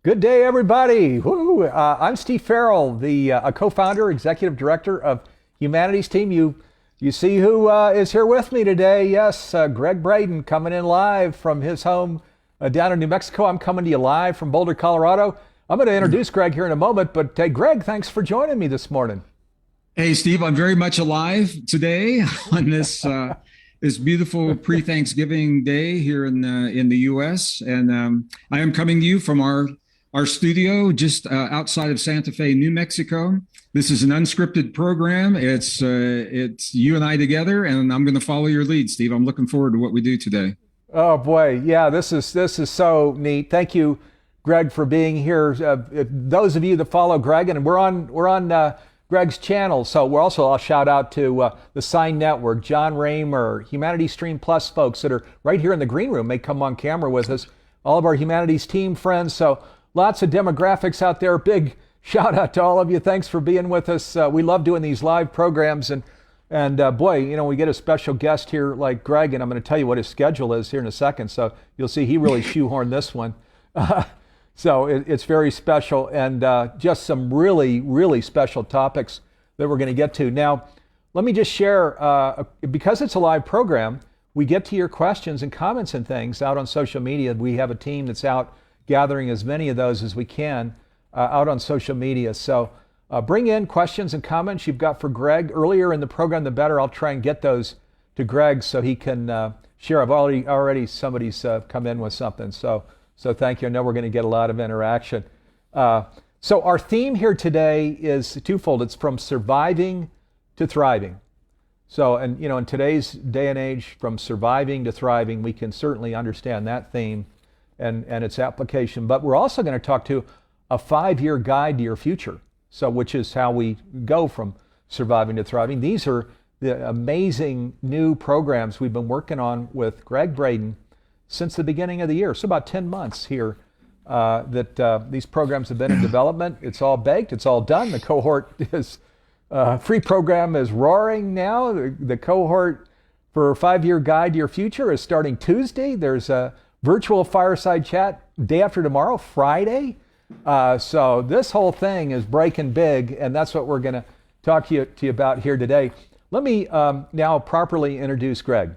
Good day, everybody. Woo. I'm Steve Farrell, the co-founder, executive director of Humanities Team. You see who is here with me today? Yes, Gregg Braden coming in live from his home down in New Mexico. I'm coming to you live from Boulder, Colorado. I'm going to introduce Gregg here in a moment, but Gregg, thanks for joining me this morning. Hey, Steve, I'm very much alive today on this beautiful pre-Thanksgiving day here in the U.S. And I am coming to you from our studio just outside of Santa Fe, New Mexico. This is an unscripted program. It's you and I together, and I'm going to follow your lead, Steve. I'm looking forward to what we do today. Oh boy, yeah, this is so neat. Thank you, Gregg, for being here. Those of you that follow Gregg, and we're on Gregg's channel, so we're also, I'll shout out to the Sign Network, John Raymer, Humanities Stream Plus folks that are right here in the green room may come on camera with us, all of our Humanities Team friends, so lots of demographics out there. Big shout out to all of you. Thanks for being with us. We love doing these live programs, and boy, you know, we get a special guest here like Gregg, and I'm going to tell you what his schedule is here in a second, so you'll see he really shoehorned this one. So it's very special, and just some really, really special topics that we're going to get to. Now, let me just share, because it's a live program, we get to your questions and comments and things out on social media. We have a team that's out gathering as many of those as we can out on social media. So bring in questions and comments you've got for Gregg. Earlier in the program, the better. I'll try and get those to Gregg so he can share. I've already somebody's come in with something. So thank you. I know we're going to get a lot of interaction. So our theme here today is twofold. It's from surviving to thriving. So, and you know, in today's day and age, from surviving to thriving, we can certainly understand that theme and its application. But we're also going to talk to a 5-year guide to your future. So, which is how we go from surviving to thriving. These are the amazing new programs we've been working on with Gregg Braden since the beginning of the year. So about 10 months here that these programs have been in development. It's all baked, it's all done. The cohort is, free program is roaring now. The cohort for 5-year guide to your future is starting Tuesday. There's a virtual fireside chat day after tomorrow, Friday. So this whole thing is breaking big, and that's what we're going to talk to you about here today. Let me now properly introduce Gregg.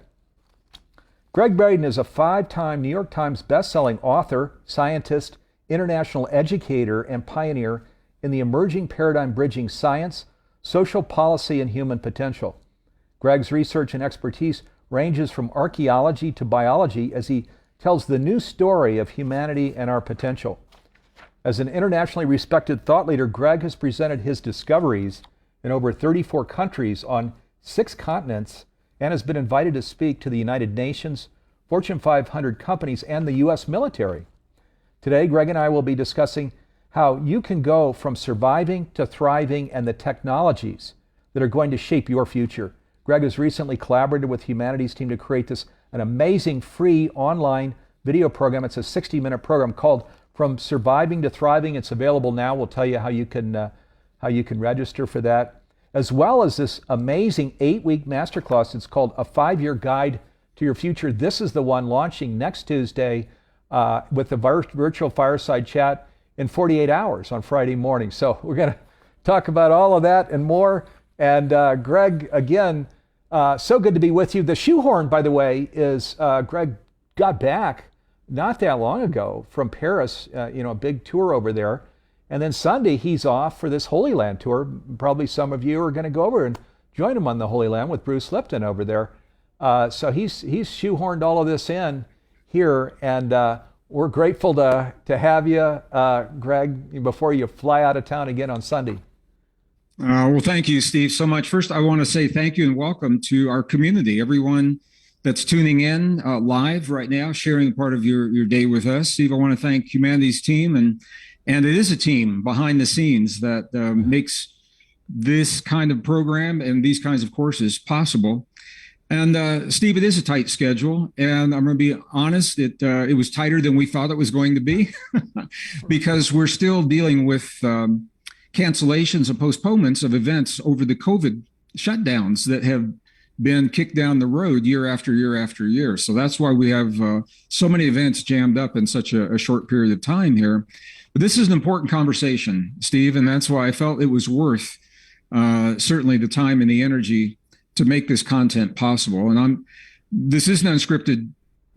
Gregg Braden is a 5-time New York Times bestselling author, scientist, international educator, and pioneer in the emerging paradigm bridging science, social policy, and human potential. Gregg's research and expertise ranges from archaeology to biology as he tells the new story of humanity and our potential. As an internationally respected thought leader, Gregg has presented his discoveries in over 34 countries on 6 continents and has been invited to speak to the United Nations, Fortune 500 companies, and the U.S. military. Today, Gregg and I will be discussing how you can go from surviving to thriving and the technologies that are going to shape your future. Gregg has recently collaborated with Humanities Team to create an amazing free online video program. It's a 60-minute program called From Surviving to Thriving. It's available now. We'll tell you how you can register for that, as well as this amazing 8-week masterclass. It's called A 5-Year Guide to Your Future. This is the one launching next Tuesday with the virtual fireside chat in 48 hours on Friday morning. So we're going to talk about all of that and more. And Gregg, again, so good to be with you. The shoehorn, by the way, is Gregg got back not that long ago from Paris, a big tour over there. And then Sunday, he's off for this Holy Land tour. Probably some of you are going to go over and join him on the Holy Land with Bruce Lipton over there. So he's shoehorned all of this in here, and we're grateful to have you, Gregg, before you fly out of town again on Sunday. Well, thank you, Steve, so much. First, I want to say thank you and welcome to our community, everyone that's tuning in live right now, sharing part of your day with us. Steve, I want to thank Humanities Team, and it is a team behind the scenes that makes this kind of program and these kinds of courses possible. And Steve, it is a tight schedule, and I'm going to be honest, it was tighter than we thought it was going to be because we're still dealing with cancellations and postponements of events over the COVID shutdowns that have been kicked down the road year after year after year. So that's why we have so many events jammed up in such a short period of time here. But this is an important conversation, Steve, and that's why I felt it was worth certainly the time and the energy to make this content possible. And this is an unscripted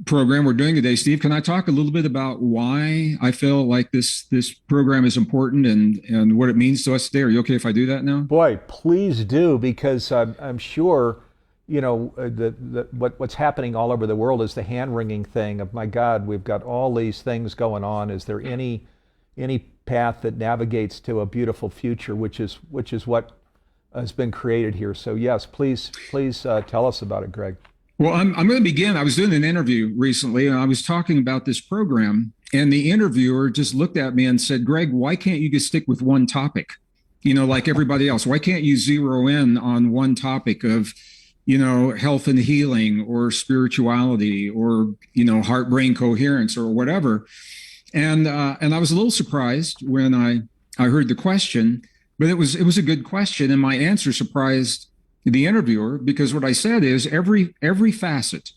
program we're doing today. Steve, can I talk a little bit about why I feel like this program is important and what it means to us today? Are you okay if I do that now? Boy, please do, because I'm sure, what's happening all over the world is the hand-wringing thing of, my God, we've got all these things going on. Is there any path that navigates to a beautiful future, which is what has been created here? So yes, please tell us about it, Gregg. Well, I'm going to begin. I was doing an interview recently, and I was talking about this program, and the interviewer just looked at me and said, Gregg, why can't you just stick with one topic? Like everybody else. Why can't you zero in on one topic of, health and healing, or spirituality, or, heart-brain coherence, or whatever? And I was a little surprised when I heard the question, but it was a good question, and my answer surprised the interviewer, because what I said is every facet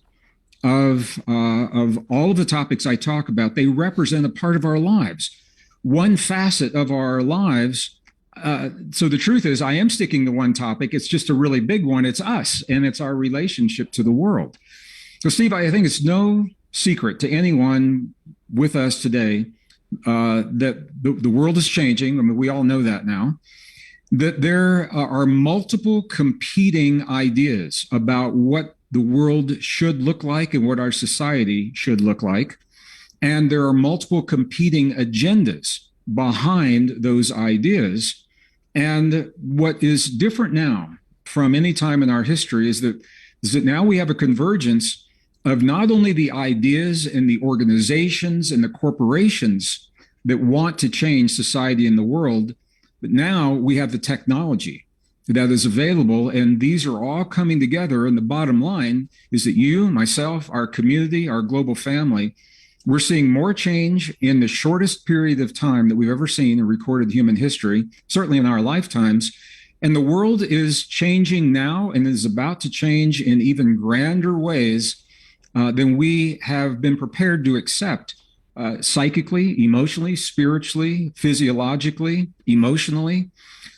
of all of the topics I talk about, they represent a part of our lives, one facet of our lives. So the truth is, I am sticking to one topic. It's just a really big one. It's us, and it's our relationship to the world. So, Steve, I think it's no secret to anyone with us today that the world is changing. I mean, we all know that now. That there are multiple competing ideas about what the world should look like and what our society should look like. And there are multiple competing agendas behind those ideas. And what is different now from any time in our history is that now we have a convergence of not only the ideas and the organizations and the corporations that want to change society and the world, but now we have the technology that is available, and these are all coming together. And the bottom line is that you, myself, our community, our global family, we're seeing more change in the shortest period of time that we've ever seen in recorded human history, certainly in our lifetimes. And the world is changing now and is about to change in even grander ways than we have been prepared to accept. Psychically, emotionally, spiritually, physiologically, emotionally.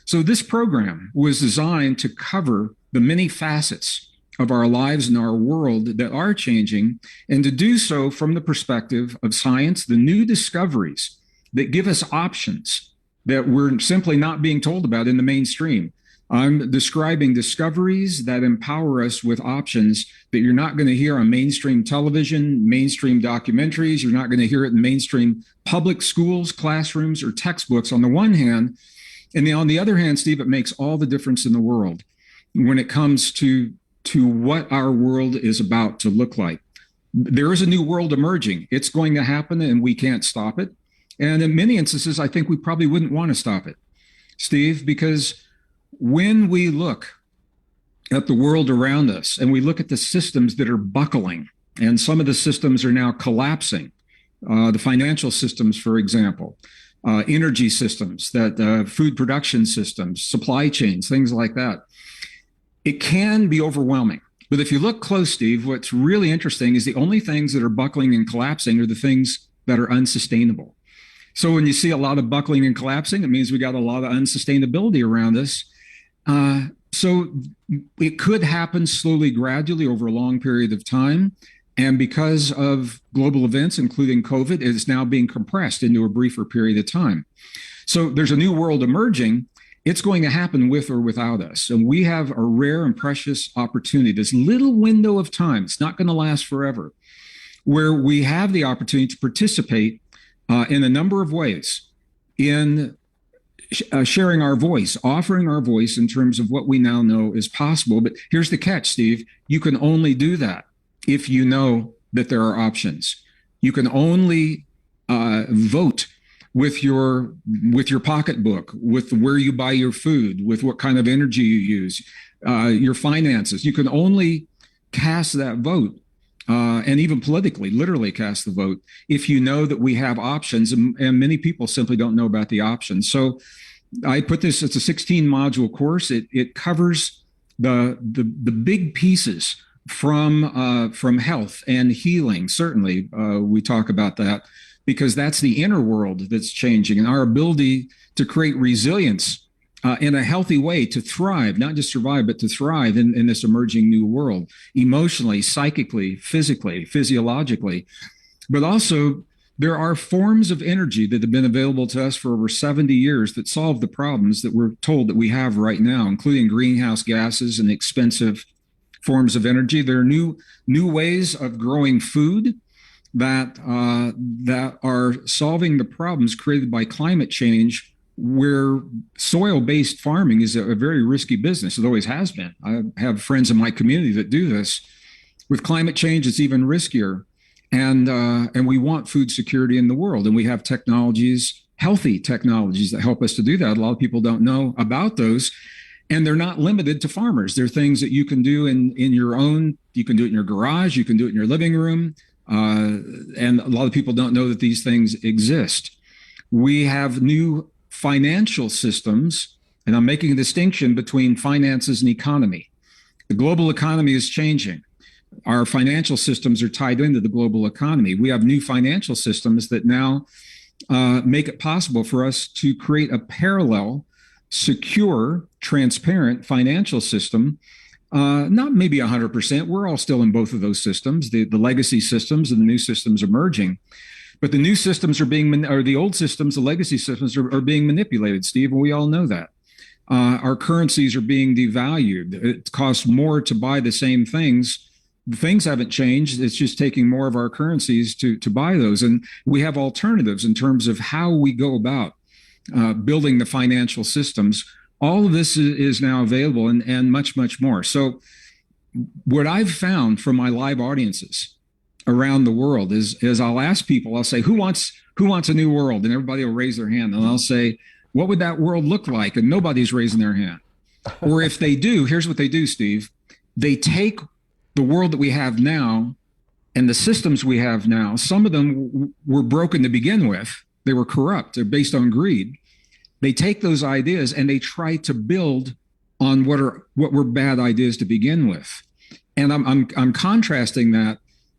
So this program was designed to cover the many facets of our lives and our world that are changing, and to do so from the perspective of science, the new discoveries that give us options that we're simply not being told about in the mainstream. I'm describing discoveries that empower us with options that you're not going to hear on mainstream television, mainstream documentaries. You're not going to hear it in mainstream public schools, classrooms, or textbooks on the one hand. And then on the other hand, Steve, it makes all the difference in the world when it comes to what our world is about to look like. There is a new world emerging. It's going to happen, and we can't stop it. And in many instances, I think we probably wouldn't want to stop it, Steve, because when we look at the world around us and we look at the systems that are buckling, and some of the systems are now collapsing, the financial systems, for example, energy systems, food production systems, supply chains, things like that, it can be overwhelming. But if you look close, Steve, what's really interesting is the only things that are buckling and collapsing are the things that are unsustainable. So when you see a lot of buckling and collapsing, it means we got a lot of unsustainability around us. So it could happen slowly, gradually over a long period of time. And because of global events, including COVID, it is now being compressed into a briefer period of time. So there's a new world emerging. It's going to happen with or without us. And we have a rare and precious opportunity, this little window of time, it's not going to last forever, where we have the opportunity to participate in a number of ways in sharing our voice, offering our voice in terms of what we now know is possible. But here's the catch, Steve. You can only do that if you know that there are options. You can only vote with your pocketbook, with where you buy your food, with what kind of energy you use, your finances. You can only cast that vote, and even politically, literally cast the vote, if you know that we have options, and many people simply don't know about the options. So I put this, it's a 16 module course. It covers the big pieces from health and healing. Certainly, we talk about that because that's the inner world that's changing, and our ability to create resilience in a healthy way to thrive, not just survive, but to thrive in this emerging new world, emotionally, psychically, physically, physiologically. But also, there are forms of energy that have been available to us for over 70 years that solve the problems that we're told that we have right now, including greenhouse gases and expensive forms of energy. There are new ways of growing food that are solving the problems created by climate change, where soil-based farming is a very risky business. It always has been. I have friends in my community that do this. With climate change, it's even riskier. And we want food security in the world. And we have technologies, healthy technologies that help us to do that. A lot of people don't know about those. And they're not limited to farmers. They're things that you can do in your own, you can do it in your garage, you can do it in your living room. And a lot of people don't know that these things exist. We have new financial systems, and I'm making a distinction between finances and economy. The global economy is changing. Our financial systems are tied into the global economy. We have new financial systems that now make it possible for us to create a parallel, secure, transparent financial system. Not maybe 100%. We're all still in both of those systems, the legacy systems and the new systems emerging. But the new systems or the old systems, the legacy systems are being manipulated, Steve, and we all know that. Our currencies are being devalued. It costs more to buy the same things. Things haven't changed. It's just taking more of our currencies to buy those. And we have alternatives in terms of how we go about building the financial systems. All of this is now available and much, much more. So what I've found from my live audiences around the world is I'll ask people, I'll say, who wants a new world? And everybody will raise their hand. And I'll say, what would that world look like? And nobody's raising their hand. Or if they do, here's what they do, Steve. They take the world that we have now and the systems we have now. Some of them were broken to begin with. They were corrupt. They're based on greed. They take those ideas and they try to build on what were bad ideas to begin with. And I'm contrasting that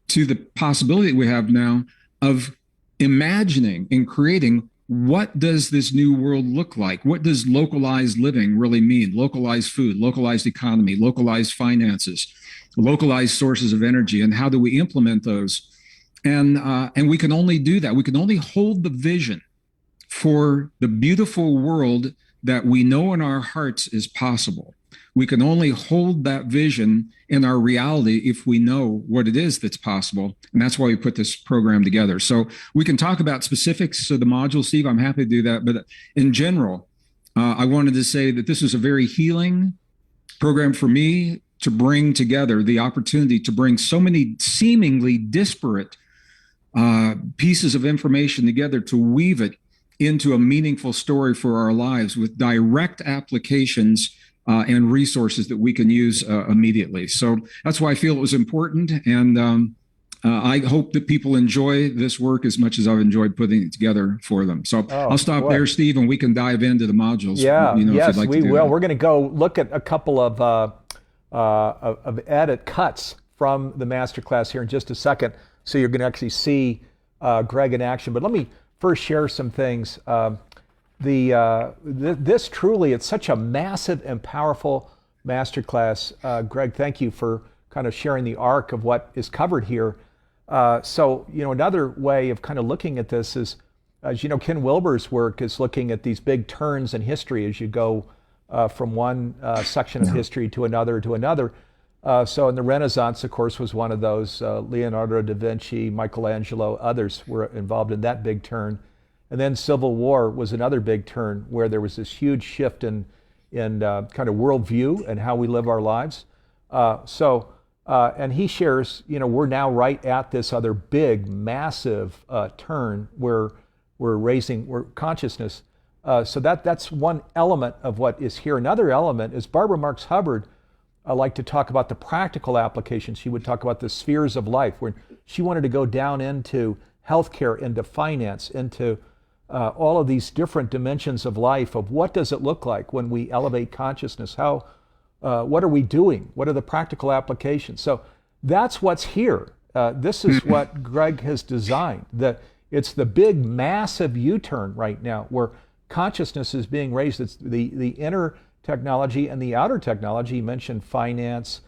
to the possibility that we have now of imagining and creating what does this new world look like? What does localized living really mean? Localized food, localized economy, localized finances, localized sources of energy, and how do we implement those? And we can only do that. We can only hold the vision for the beautiful world that we know in our hearts is possible. We can only hold that vision in our reality if we know what it is that's possible. And that's why we put this program together. So we can talk about specifics of the module, Steve. I'm happy to do that. But in general, I wanted to say that this is a very healing program for me to bring together the opportunity to bring so many seemingly disparate pieces of information together to weave it into a meaningful story for our lives with direct applications and resources that we can use immediately. So that's why I feel it was important. And I hope that people enjoy this work as much as I've enjoyed putting it together for them. So I'll stop there, Steve, and we can dive into the modules. Yeah, yes, if you'd like we to do will. that. We're going to go look at a couple of edit cuts from the masterclass here in just a second. So you're going to actually see Gregg in action. But let me first share some things. This truly, it's such a massive and powerful masterclass. Gregg, thank you for kind of sharing the arc of what is covered here. So, another way of kind of looking at this is, as you know, Ken Wilber's work is looking at these big turns in history as you go from one section of history to another to another. So in the Renaissance, of course, was one of those. Leonardo da Vinci, Michelangelo, others were involved in that big turn. And then Civil War was another big turn where there was this huge shift in kind of worldview and how we live our lives. And he shares, we're now right at this other big, massive turn where we're consciousness. So that's one element of what is here. Another element is Barbara Marx Hubbard liked to talk about the practical applications. She would talk about the spheres of life, where she wanted to go down into healthcare, into finance, into all of these different dimensions of life, of what does it look like when we elevate consciousness? How what are we doing? What are the practical applications? So that's what's here. This is what Gregg has designed. It's the big, massive U-turn right now where consciousness is being raised. It's the inner technology and the outer technology. You mentioned finance,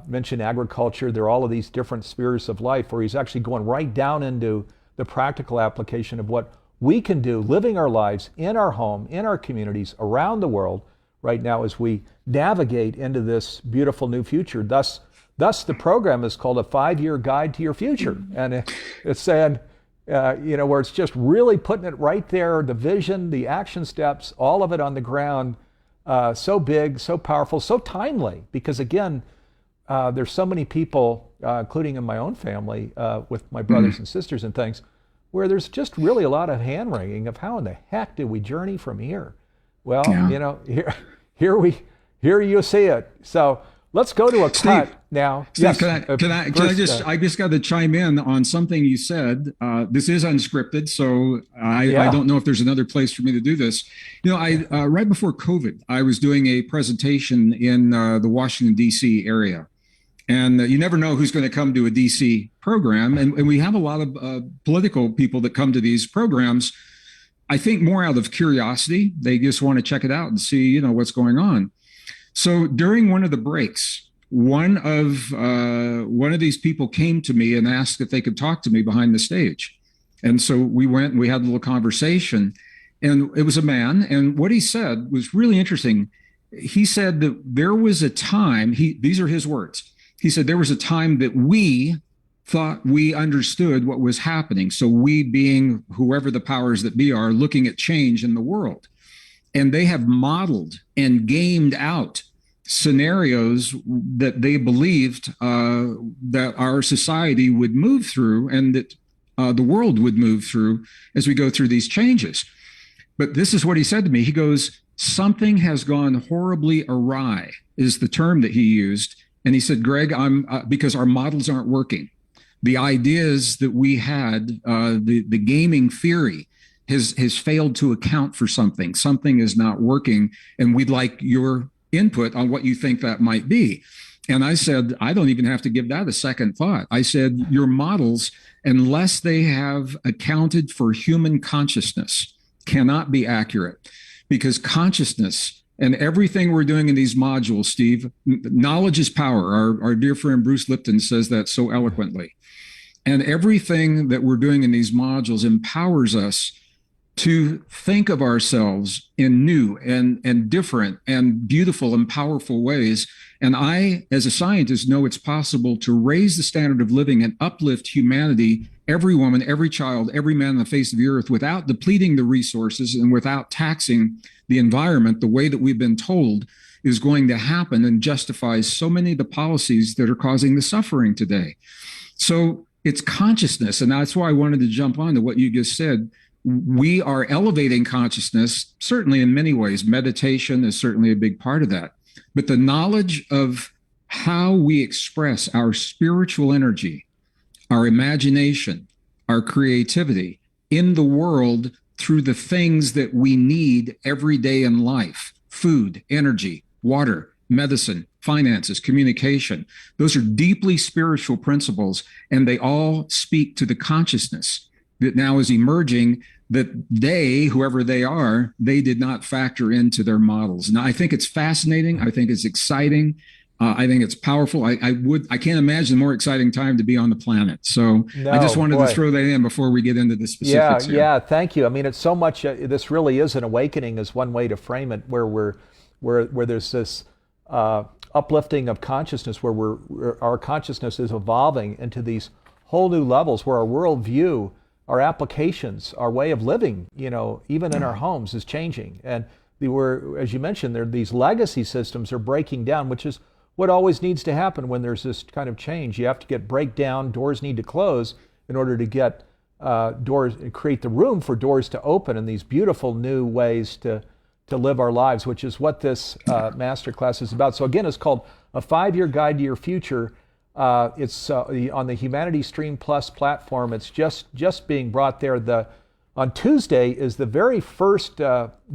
mentioned agriculture. There are all of these different spheres of life where he's actually going right down into the practical application of what we can do living our lives in our home, in our communities, around the world right now as we navigate into this beautiful new future. Thus the program is called A 5-Year Guide to Your Future. And it's saying, where it's just really putting it right there, the vision, the action steps, all of it on the ground, so big, so powerful, so timely, because again, there's so many people, including in my own family, with my brothers and sisters and things, where there's just really a lot of hand-wringing of how in the heck do we journey from here? Well, here you see it. So let's go to a cut now. Steve, I just got to chime in on something you said. This is unscripted, so I don't know if there's another place for me to do this. Right before COVID, I was doing a presentation in the Washington, D.C. area. And you never know who's going to come to a DC program. And we have a lot of political people that come to these programs, I think more out of curiosity. They just want to check it out and see, what's going on. So during one of the breaks, one of these people came to me and asked if they could talk to me behind the stage. And so we went and we had a little conversation. And it was a man. And what he said was really interesting. He said that there was a time, these are his words. He said there was a time that we thought we understood what was happening. So we being whoever the powers that be are looking at change in the world. And they have modeled and gamed out scenarios that they believed that our society would move through and that the world would move through as we go through these changes. But this is what he said to me. He goes, something has gone horribly awry is the term that he used. And he said, Gregg, because our models aren't working. The ideas that we had, the gaming theory has failed to account for something. Something is not working. And we'd like your input on what you think that might be. And I said, I don't even have to give that a second thought. I said, your models, unless they have accounted for human consciousness, cannot be accurate, because consciousness and everything we're doing in these modules, Steve, knowledge is power. Our dear friend Bruce Lipton says that so eloquently. And everything that we're doing in these modules empowers us to think of ourselves in new and different and beautiful and powerful ways. And I, as a scientist, know it's possible to raise the standard of living and uplift humanity, every woman, every child, every man on the face of the earth, without depleting the resources and without taxing the environment the way that we've been told is going to happen, and justifies so many of the policies that are causing the suffering today. So it's consciousness. And that's why I wanted to jump on to what you just said. We are elevating consciousness, certainly in many ways. Meditation is certainly a big part of that. But the knowledge of how we express our spiritual energy, our imagination, our creativity in the world through the things that we need every day in life, food, energy, water, medicine, finances, communication. Those are deeply spiritual principles, and they all speak to the consciousness that now is emerging that they, whoever they are, they did not factor into their models. Now, I think it's fascinating. I think it's exciting. I think it's powerful. I can't imagine a more exciting time to be on the planet. So I just wanted to throw that in before we get into the specifics. Yeah, thank you. I mean, it's so much. This really is an awakening, is one way to frame it, where there's this uplifting of consciousness, where our consciousness is evolving into these whole new levels, where our worldview, our applications, our way of living, even in our homes, is changing. And as you mentioned, these legacy systems are breaking down, which is what always needs to happen when there's this kind of change. You have to get breakdown, doors need to close in order to get doors, create the room for doors to open in these beautiful new ways to live our lives, which is what this masterclass is about. So again, it's called A 5-Year Guide to Your Future. It's on the Humanity Stream Plus platform. It's just being brought there. On Tuesday is the very first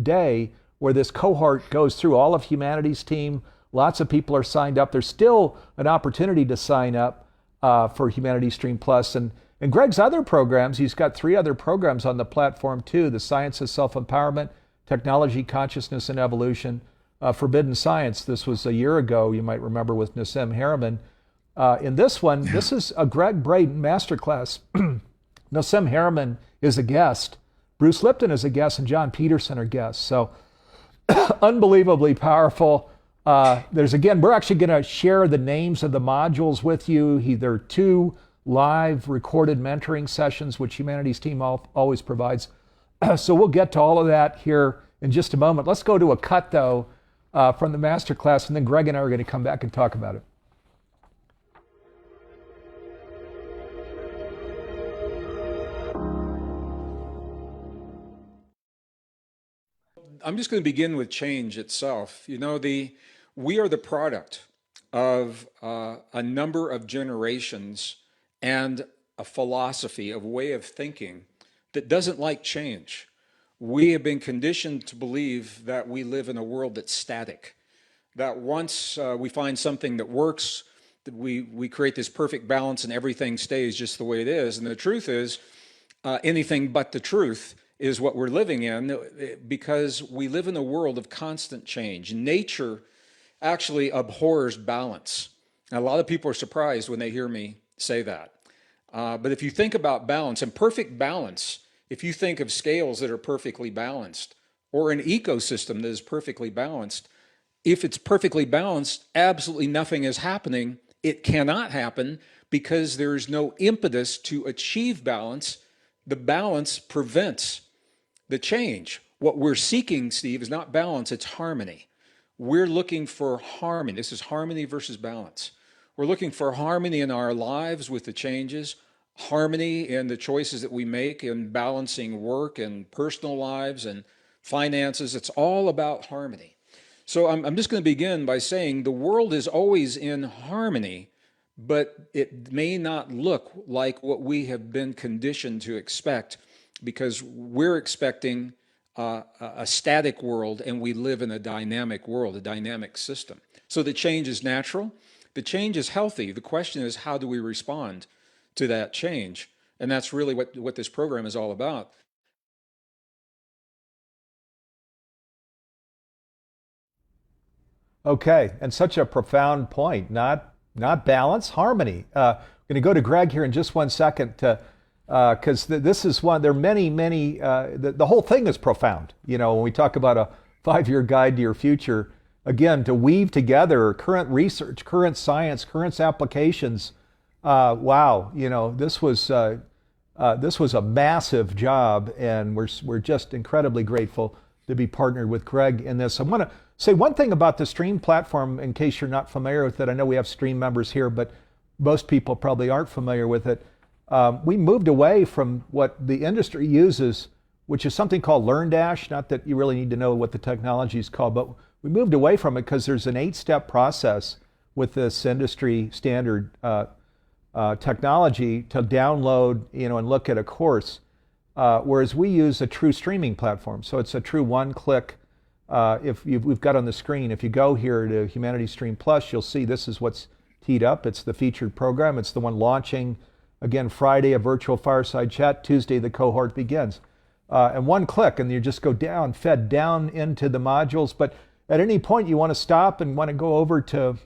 day where this cohort goes through. All of Humanity's team Lots of people are signed up. There's still an opportunity to sign up for Humanity Stream Plus. And Gregg's other programs, he's got 3 other programs on the platform too: the Science of Self-Empowerment, Technology, Consciousness, and Evolution, Forbidden Science. This was a year ago, you might remember, with Nassim Harriman. In this one, this is a Gregg Braden masterclass. Nassim Harriman is a guest, Bruce Lipton is a guest, and John Peterson are guests. So unbelievably powerful. We're actually going to share the names of the modules with you. There are 2 live recorded mentoring sessions, which Humanities Team always provides. So we'll get to all of that here in just a moment. Let's go to a cut, though, from the masterclass, and then Gregg and I are going to come back and talk about it. I'm just going to begin with change itself. You know, we are the product of a number of generations and a philosophy, a way of thinking that doesn't like change. We have been conditioned to believe that we live in a world that's static, that once we find something that works, that we create this perfect balance and everything stays just the way it is. And the truth is, anything but the truth is what we're living in, because we live in a world of constant change. Nature actually abhors balance. And a lot of people are surprised when they hear me say that. But if you think about balance and perfect balance, if you think of scales that are perfectly balanced or an ecosystem that is perfectly balanced, if it's perfectly balanced, absolutely nothing is happening. It cannot happen because there is no impetus to achieve balance. The balance prevents the change. What we're seeking, Steve, is not balance, it's harmony. We're looking for harmony. This is harmony versus balance. We're looking for harmony in our lives with the changes, harmony in the choices that we make in balancing work and personal lives and finances. It's all about harmony. So I'm just going to begin by saying the world is always in harmony, but it may not look like what we have been conditioned to expect, because we're expecting a static world and we live in a dynamic world, a dynamic system. So the change is natural, the change is healthy. The question is, how do we respond to that change? And that's really what this program is all about. Okay, and such a profound point. Not balance, harmony. I'm going to go to Gregg here in just one second, because this is one. There are many. The whole thing is profound. You know, when we talk about a 5-year guide to your future, again, to weave together current research, current science, current applications. Wow, you know, this was a massive job, and we're just incredibly grateful to be partnered with Gregg in this. I want to say one thing about the Stream platform, in case you're not familiar with it. I know we have Stream members here, but most people probably aren't familiar with it. We moved away from what the industry uses, which is something called LearnDash. Not that you really need to know what the technology is called, but we moved away from it because there's an 8-step process with this industry standard technology to download, you know, and look at a course. Whereas we use a true streaming platform. So it's a true one-click. We've got on the screen, if you go here to Humanity Stream Plus, you'll see this is what's teed up. It's the featured program. It's the one launching, again, Friday, a virtual fireside chat. Tuesday, the cohort begins. And one click, and you just go down, fed down into the modules. But at any point, you want to stop and want to go over to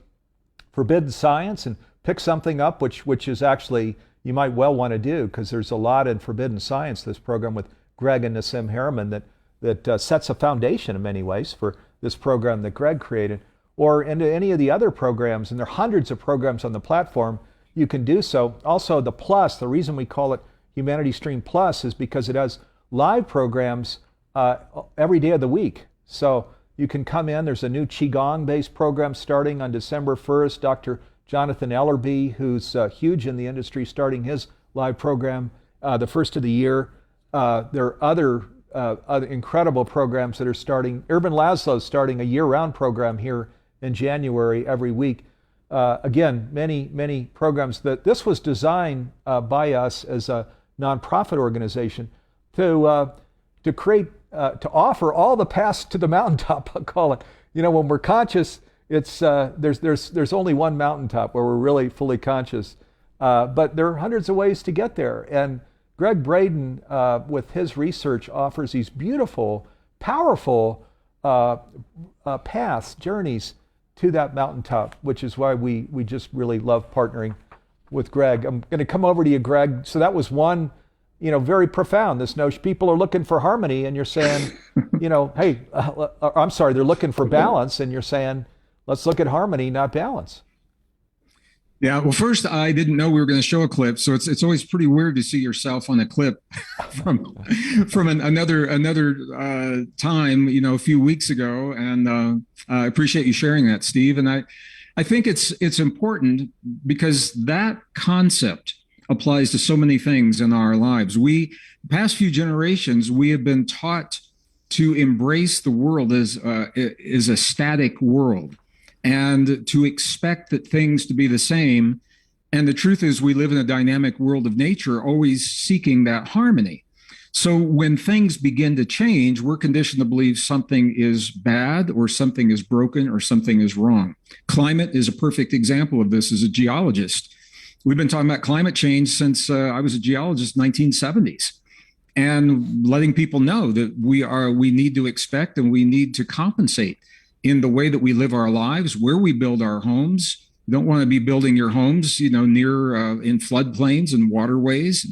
Forbidden Science and pick something up, which is actually, you might well want to do, because there's a lot in Forbidden Science, this program with Gregg and Nassim Harriman, that sets a foundation in many ways for this program that Gregg created, or into any of the other programs, and there are hundreds of programs on the platform. You can do so. Also, the Plus, the reason we call it Humanity Stream Plus is because it has live programs every day of the week. So you can come in. There's a new Qigong-based program starting on December 1st. Dr. Jonathan Ellerby, who's huge in the industry, starting his live program the first of the year. There are other incredible programs that are starting. Urban Laszlo's starting a year-round program here in January every week. Again, many programs. This was designed by us as a nonprofit organization to create, to offer all the paths to the mountaintop, I'll call it. You know, when we're conscious, it's there's only one mountaintop where we're really fully conscious, but there are hundreds of ways to get there. And Gregg Braden, with his research, offers these beautiful, powerful paths, journeys to that mountaintop, which is why we just really love partnering with Gregg. I'm going to come over to you, Gregg. So that was one, very profound. This notion, people are looking for harmony, and you're saying, hey, I'm sorry, they're looking for balance, and you're saying, let's look at harmony, not balance. Yeah, well, first, I didn't know we were going to show a clip, so it's always pretty weird to see yourself on a clip from another time, a few weeks ago, and I appreciate you sharing that, Steve. And I think it's important because that concept applies to so many things in our lives. The past few generations, we have been taught to embrace the world as a static world, and to expect that things to be the same. And the truth is, we live in a dynamic world of nature, always seeking that harmony. So when things begin to change, we're conditioned to believe something is bad, or something is broken, or something is wrong. Climate is a perfect example of this. As a geologist, we've been talking about climate change since I was a geologist in the 1970s. And letting people know that we need to expect and we need to compensate in the way that we live our lives, where we build our homes. You don't want to be building your homes, near in floodplains and waterways.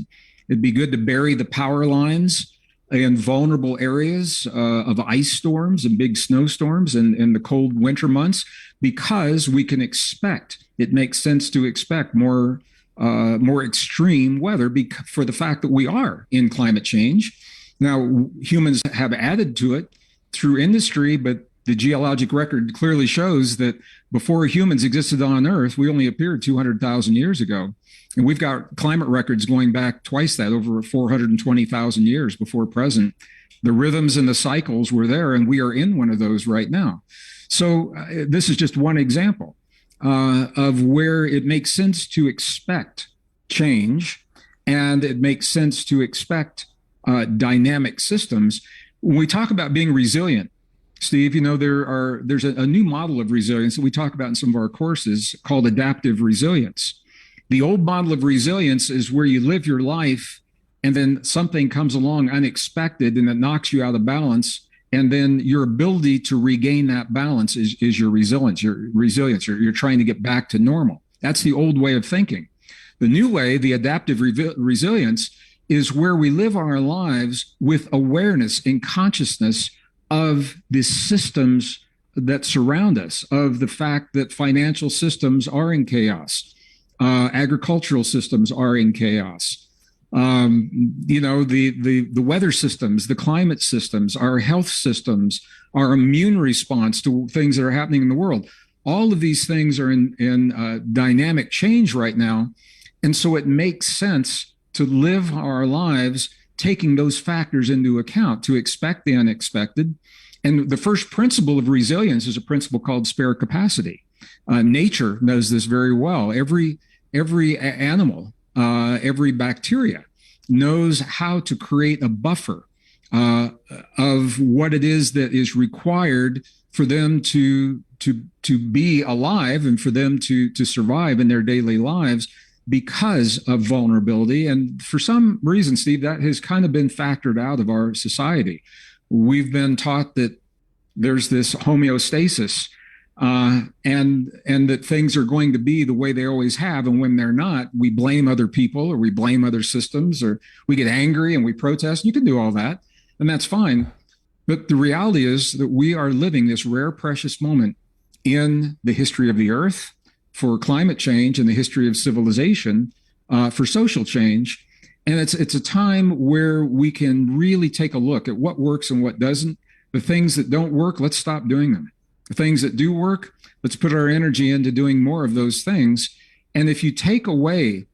It'd be good to bury the power lines in vulnerable areas of ice storms and big snowstorms in the cold winter months, because we can expect, it makes sense to expect more extreme weather for the fact that we are in climate change. Now, humans have added to it through industry, but the geologic record clearly shows that before humans existed on Earth, we only appeared 200,000 years ago. And we've got climate records going back twice that, over 420,000 years before present. The rhythms and the cycles were there, and we are in one of those right now. So this is just one example of where it makes sense to expect change, and it makes sense to expect dynamic systems. When we talk about being resilient, Steve, there's a new model of resilience that we talk about in some of our courses called adaptive resilience. The old model of resilience is where you live your life and then something comes along unexpected and it knocks you out of balance. And then your ability to regain that balance is your resilience. You're trying to get back to normal. That's the old way of thinking. The new way, the adaptive resilience, is where we live our lives with awareness and consciousness of the systems that surround us, of the fact that financial systems are in chaos, agricultural systems are in chaos, the weather systems, the climate systems, our health systems, our immune response to things that are happening in the world. All of these things are in dynamic change right now. And so it makes sense to live our lives taking those factors into account, to expect the unexpected. And the first principle of resilience is a principle called spare capacity. Nature knows this very well. Every animal, every bacteria knows how to create a buffer of what it is that is required for them to be alive and for them to survive in their daily lives, because of vulnerability. And for some reason, Steve, that has kind of been factored out of our society. We've been taught that there's this homeostasis and that things are going to be the way they always have. And when they're not, we blame other people, or we blame other systems, or we get angry and we protest. You can do all that, and that's fine. But the reality is that we are living this rare, precious moment in the history of the earth for climate change, and the history of civilization for social change. And it's a time where we can really take a look at what works and what doesn't. The things that don't work, let's stop doing them. The things that do work, let's put our energy into doing more of those things. And if you take away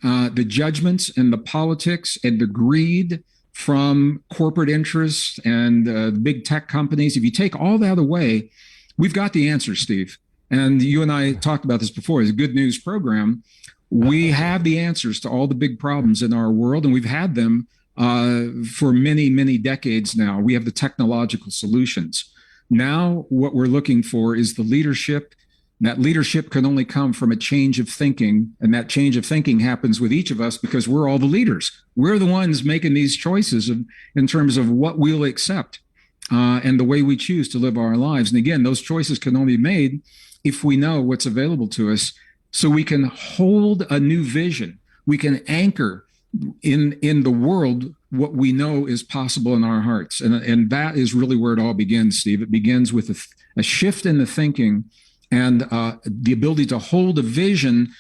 the judgments and the politics and the greed from corporate interests and the big tech companies, if you take all that away, we've got the answer, Steve. And you and I talked about this before. It's a good news program. We have the answers to all the big problems in our world, and we've had them for many, many decades now. We have the technological solutions. Now, what we're looking for is the leadership. That leadership can only come from a change of thinking. And that change of thinking happens with each of us because we're all the leaders. We're the ones making these choices in terms of what we'll accept and the way we choose to live our lives. And again, those choices can only be made if we know what's available to us, so we can hold a new vision. We can anchor in the world what we know is possible in our hearts. And that is really where it all begins, Steve. It begins with a shift in the thinking and the ability to hold a vision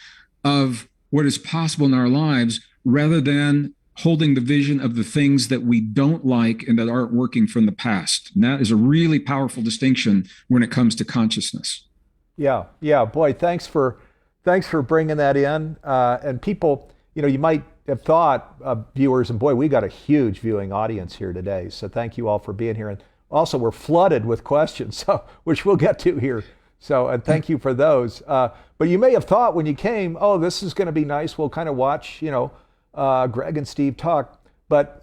of what is possible in our lives rather than holding the vision of the things that we don't like and that aren't working from the past. And that is a really powerful distinction when it comes to consciousness. Yeah, boy, thanks for bringing that in. And people, you might have thought, viewers, and boy, we got a huge viewing audience here today. So thank you all for being here. And also, we're flooded with questions, so which we'll get to here. So, and thank you for those. But you may have thought when you came, oh, this is going to be nice. We'll kind of watch, Gregg and Steve talk. But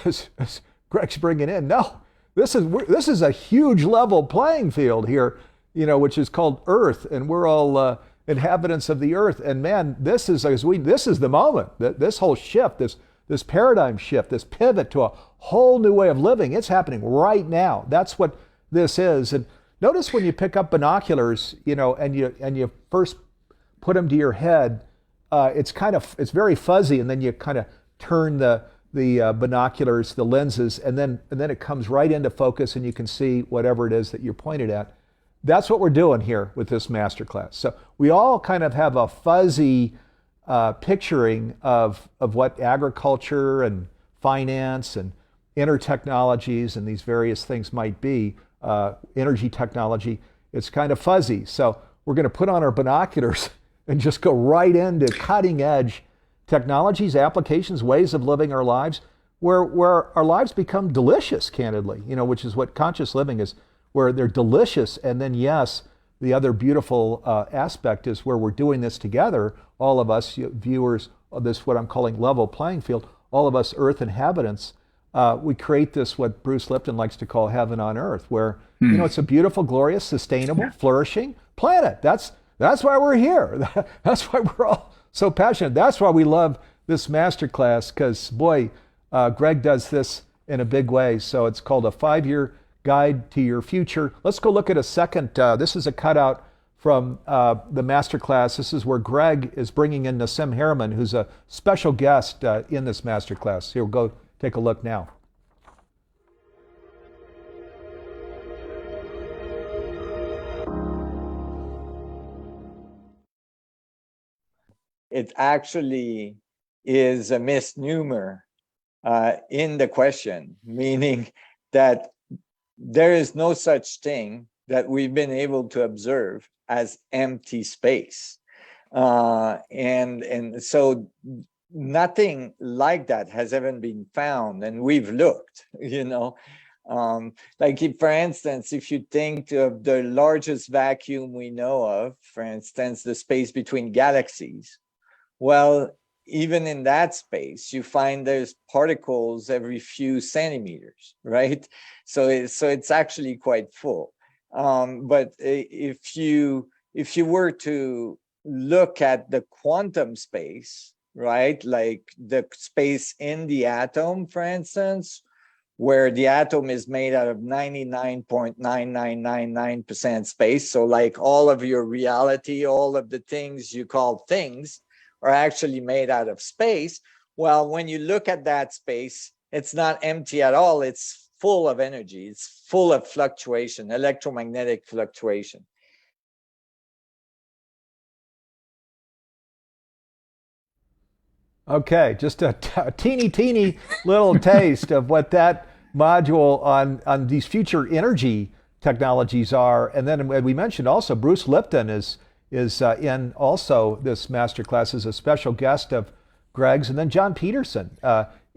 as Gregg's bringing in, no, this is a huge level playing field here, which is called Earth, and we're all inhabitants of the Earth. And man, this is the moment. This whole shift, this paradigm shift, this pivot to a whole new way of living, it's happening right now. That's what this is. And notice when you pick up binoculars, and you first put them to your head, it's very fuzzy, and then you kind of turn the binoculars, the lenses, and then it comes right into focus, and you can see whatever it is that you're pointed at. That's what we're doing here with this masterclass. So we all kind of have a fuzzy picturing of what agriculture and finance and intertechnologies and these various things might be. Energy technology, it's kind of fuzzy. So we're going to put on our binoculars and just go right into cutting edge technologies, applications, ways of living our lives, where our lives become delicious, candidly, which is what conscious living is, where they're delicious. And then, yes, the other beautiful aspect is where we're doing this together, all of us viewers of this, what I'm calling level playing field, all of us Earth inhabitants, we create this, what Bruce Lipton likes to call heaven on earth, where, it's a beautiful, glorious, sustainable, flourishing planet. That's why we're here. That's why we're all so passionate. That's why we love this masterclass, because, boy, Gregg does this in a big way. So it's called a 5-year guide to your future. Let's go look at a second. This is a cutout from the masterclass. This is where Gregg is bringing in Nassim Harriman, who's a special guest in this masterclass. Here, we'll go take a look now. It actually is a misnomer in the question, meaning that there is no such thing that we've been able to observe as empty space. And so nothing like that has ever been found, and we've looked, like if, for instance, if you think of the largest vacuum we know of, for instance, the space between galaxies, well, even in that space, you find there's particles every few centimeters, right? So it's actually quite full. But if you were to look at the quantum space, right, like the space in the atom, for instance, where the atom is made out of 99.9999% space. So like all of your reality, all of the things you call things are actually made out of space. Well, when you look at that space, it's not empty at all. It's full of energy. It's full of fluctuation, electromagnetic fluctuation. Okay, just a teeny little taste of what that module on these future energy technologies are. And then we mentioned also Bruce Lipton is in also this masterclass as a special guest of Gregg's, and then John Peterson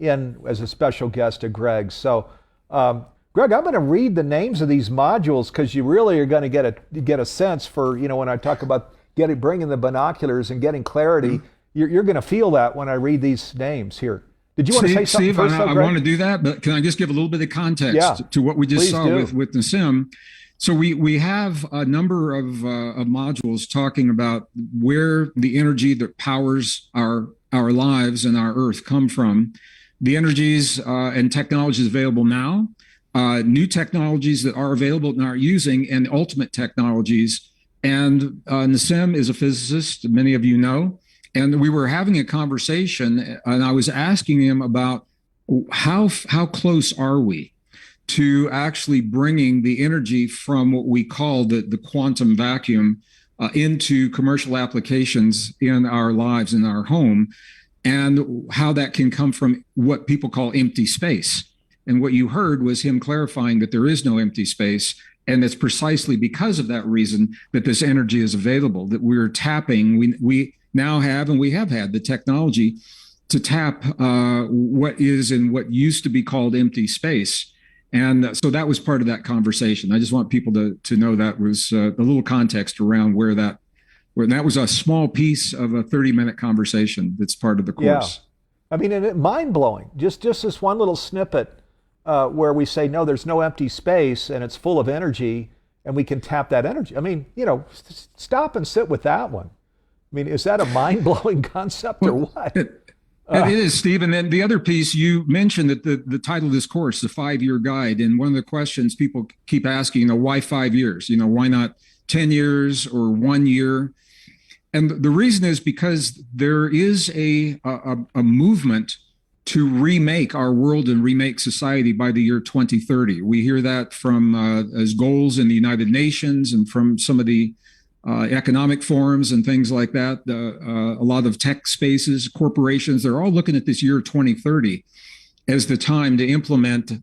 in as a special guest of Gregg's. So, Gregg, I'm going to read the names of these modules because you really are going to get a sense for, when I talk about bringing the binoculars and getting clarity. You're going to feel that when I read these names here. Did you want to say something Steve, first? I want to do that, but can I just give a little bit of context to what we just saw with Nassim? So we have a number of modules talking about where the energy that powers our lives and our Earth come from, the energies and technologies available now, new technologies that are available and are using, and ultimate technologies. And Nassim is a physicist, many of you know, and we were having a conversation, and I was asking him about how close are we to actually bringing the energy from what we call the quantum vacuum into commercial applications in our lives, in our home, and how that can come from what people call empty space. And what you heard was him clarifying that there is no empty space. And it's precisely because of that reason that this energy is available, that we're tapping. We now have, and we have had the technology to tap what is and what used to be called empty space. And so that was part of that conversation. I just want people to know that was a little context around where that was a small piece of a 30-minute conversation that's part of the course. Yeah. I mean, and mind-blowing. Just this one little snippet where we say, no, there's no empty space and it's full of energy and we can tap that energy. I mean, stop and sit with that one. I mean, is that a mind-blowing concept or what? It is, Steve. And then the other piece, you mentioned that the title of this course, the 5-year guide, and one of the questions people keep asking, why 5 years? Why not 10 years or 1 year? And the reason is because there is a movement to remake our world and remake society by the year 2030. We hear that from as goals in the United Nations and from some of the economic forums and things like that. A lot of tech spaces, corporations, they're all looking at this year 2030 as the time to implement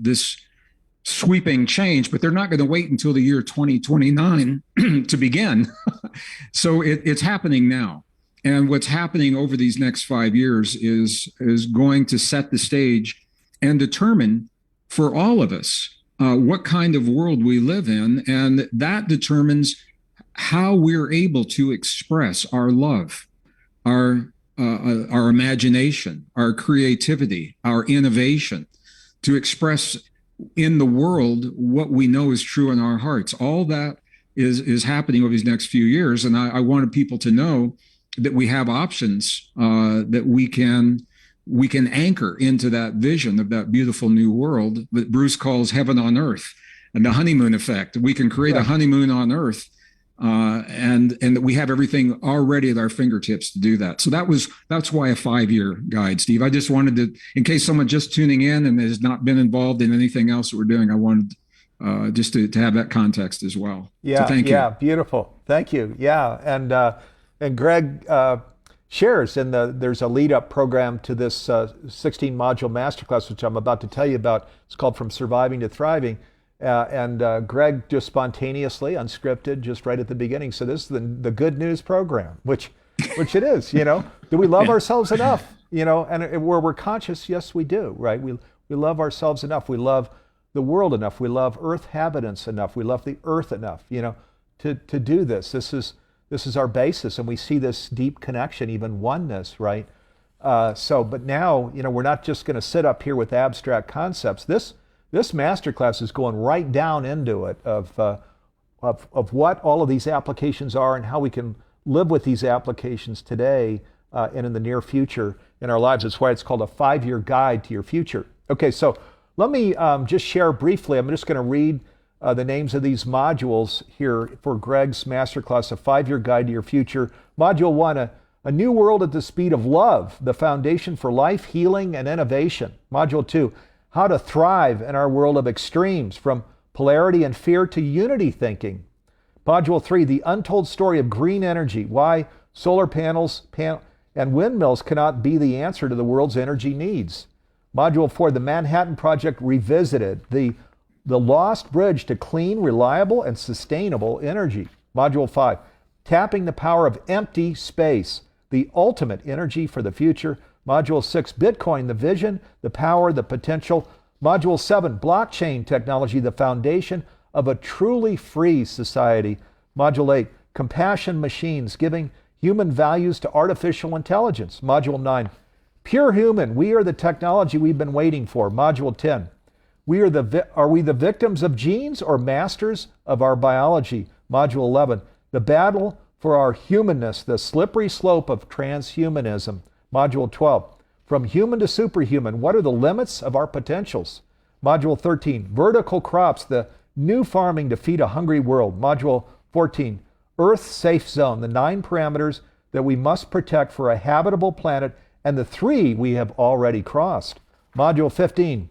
this sweeping change, but they're not going to wait until the year 2029 to begin. So it's happening now. And what's happening over these next 5 years is going to set the stage and determine for all of us what kind of world we live in. And that determines how we're able to express our love, our imagination, our creativity, our innovation, to express in the world what we know is true in our hearts. All that is happening over these next few years. And I wanted people to know that we have options that we can anchor into that vision of that beautiful new world that Bruce calls heaven on earth, and the honeymoon effect. We can create a honeymoon on earth, and that we have everything already at our fingertips to do that. So that's why a 5-year guide, Steve. I just wanted to, in case someone just tuning in and has not been involved in anything else that we're doing, I wanted just to have that context as well. Yeah, so thank you. Yeah, beautiful. Thank you. Yeah, and Gregg shares there's a lead-up program to this 16-module masterclass, which I'm about to tell you about. It's called From Surviving to Thriving. And Gregg just spontaneously, unscripted, just right at the beginning. So this is the good news program, which it is. Do we love ourselves enough? And where we're conscious, yes, we do. Right? We love ourselves enough. We love the world enough. We love Earth habitants enough. We love the Earth enough. To do this. This is our basis, and we see this deep connection, even oneness. Right? But now, we're not just going to sit up here with abstract concepts. This masterclass is going right down into it of what all of these applications are and how we can live with these applications today and in the near future in our lives. That's why it's called a 5-year guide to your future. Okay, so let me just share briefly. I'm just going to read the names of these modules here for Gregg's masterclass, a 5-year guide to your future. Module 1, a new world at the speed of love, the foundation for life, healing, and innovation. Module 2, how to thrive in our world of extremes, from polarity and fear to unity thinking. Module 3, the untold story of green energy, why solar panels and windmills cannot be the answer to the world's energy needs. Module 4, the Manhattan Project Revisited, the lost bridge to clean, reliable, and sustainable energy. Module 5, tapping the power of empty space, the ultimate energy for the future. Module 6, Bitcoin, the vision, the power, the potential. Module 7, blockchain technology, the foundation of a truly free society. Module 8, compassion machines, giving human values to artificial intelligence. Module 9, pure human, we are the technology we've been waiting for. Module 10, Are we the victims of genes or masters of our biology? Module 11, the battle for our humanness, the slippery slope of transhumanism. Module 12, from human to superhuman, what are the limits of our potentials? Module 13, vertical crops, the new farming to feed a hungry world. Module 14, Earth Safe Zone, the 9 parameters that we must protect for a habitable planet, and the 3 we have already crossed. Module 15,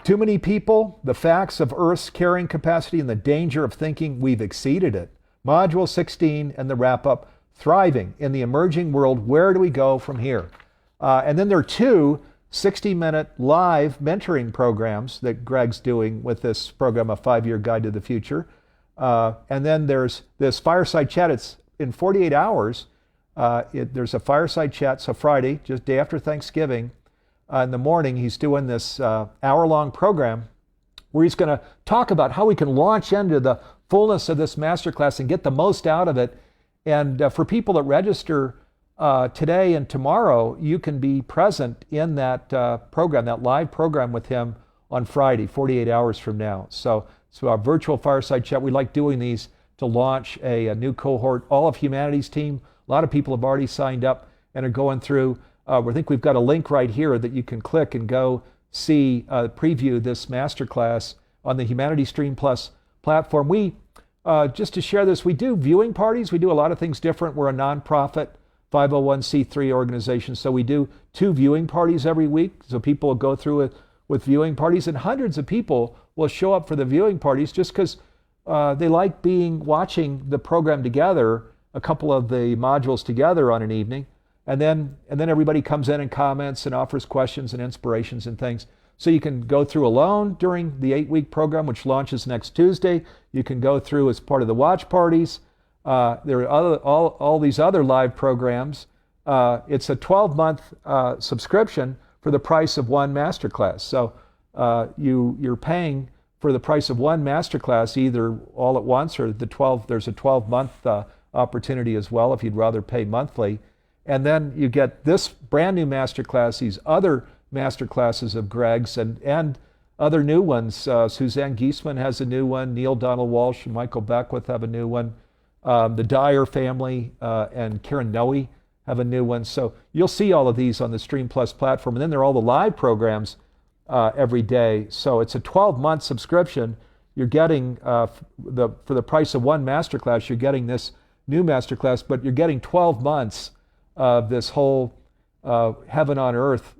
too many people, the facts of Earth's carrying capacity, and the danger of thinking we've exceeded it. Module 16, and the wrap-up, thriving in the emerging world, where do we go from here? And then there are 2 60-minute live mentoring programs that Gregg's doing with this program, A 5-Year Guide to the Future. And then there's this fireside chat. It's in 48 hours. There's a fireside chat, so Friday, just day after Thanksgiving, in the morning, he's doing this hour-long program where he's going to talk about how we can launch into the fullness of this masterclass and get the most out of it. And for people that register today and tomorrow, you can be present in that program, that live program with him on Friday, 48 hours from now. So our virtual fireside chat, we like doing these to launch a new cohort. All of Humanity's team, a lot of people have already signed up and are going through. I think we've got a link right here that you can click and go see, preview this masterclass on the Humanity Stream Plus platform. We, just to share this, we do viewing parties. We do a lot of things different. We're a nonprofit 501c3 organization, so we do 2 viewing parties every week. So people will go through it with viewing parties, and hundreds of people will show up for the viewing parties just because they like watching the program together, a couple of the modules together on an evening. And then everybody comes in and comments and offers questions and inspirations and things. So you can go through alone during the 8-week program, which launches next Tuesday. You can go through as part of the watch parties. There are all these other live programs. It's a 12-month subscription for the price of one masterclass. So you're paying for the price of one masterclass either all at once or there's a 12-month opportunity as well if you'd rather pay monthly. And then you get this brand new masterclass, these other masterclasses of Gregg's and other new ones. Suzanne Giesman has a new one. Neil Donald Walsh and Michael Beckwith have a new one. The Dyer family and Karen Noe have a new one. So you'll see all of these on the Stream Plus platform. And then there are all the live programs every day. So it's a 12-month subscription. You're getting, for the price of one masterclass, you're getting this new masterclass, but you're getting 12 months of this whole heaven on earth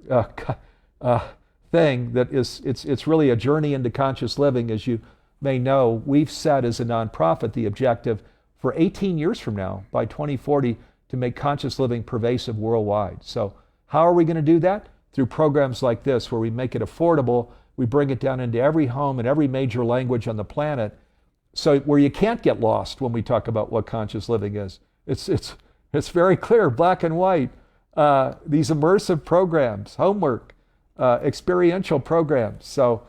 thing that it's really a journey into conscious living. As you may know, we've set as a nonprofit the objective for 18 years from now, by 2040, to make conscious living pervasive worldwide. So how are we going to do that? Through programs like this, where we make it affordable, we bring it down into every home and every major language on the planet, so where you can't get lost when we talk about what conscious living is. It's very clear, black and white. These immersive programs, homework, experiential programs. So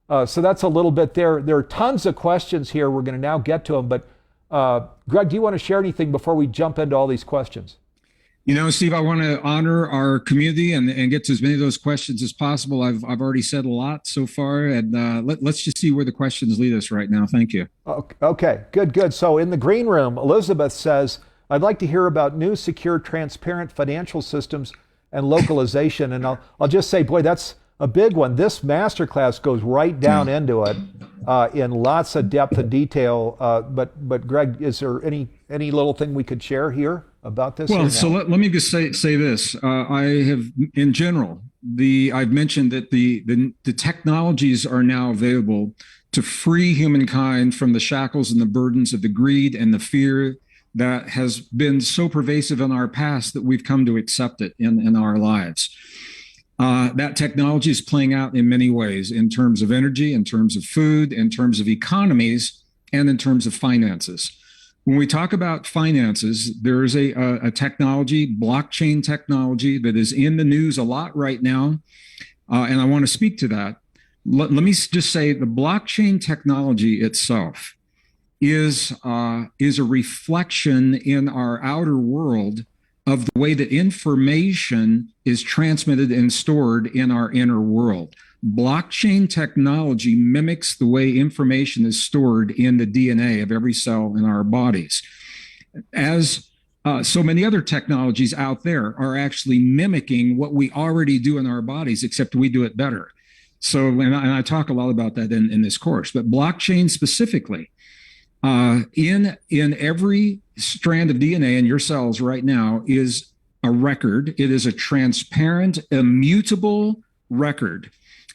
that's a little bit there. There are tons of questions here. We're going to now get to them. But Gregg, do you want to share anything before we jump into all these questions? You know, Steve, I want to honor our community and get to as many of those questions as possible. I've already said a lot so far, and let's just see where the questions lead us right now. Thank you. Okay, good. So in the green room, Elizabeth says, I'd like to hear about new, secure, transparent financial systems and localization. And I'll just say, boy, that's a big one. This masterclass goes right down into it in lots of depth and detail. But Gregg, is there any little thing we could share here about this? Well, so let me just say this. I have, in general, I've mentioned that the technologies are now available to free humankind from the shackles and the burdens of the greed and the fear that has been so pervasive in our past that we've come to accept it in our lives. That technology is playing out in many ways, in terms of energy, in terms of food, in terms of economies, and in terms of finances. When we talk about finances, there is a technology, blockchain technology, that is in the news a lot right now, and I want to speak to that. Let me just say the blockchain technology itself is a reflection in our outer world of the way that information is transmitted and stored in our inner world. Blockchain technology mimics the way information is stored in the DNA of every cell in our bodies. As so many other technologies out there are actually mimicking what we already do in our bodies, except we do it better. So, and I talk a lot about that in this course, but blockchain specifically, in every strand of DNA in your cells right now is a record. It is a transparent, immutable record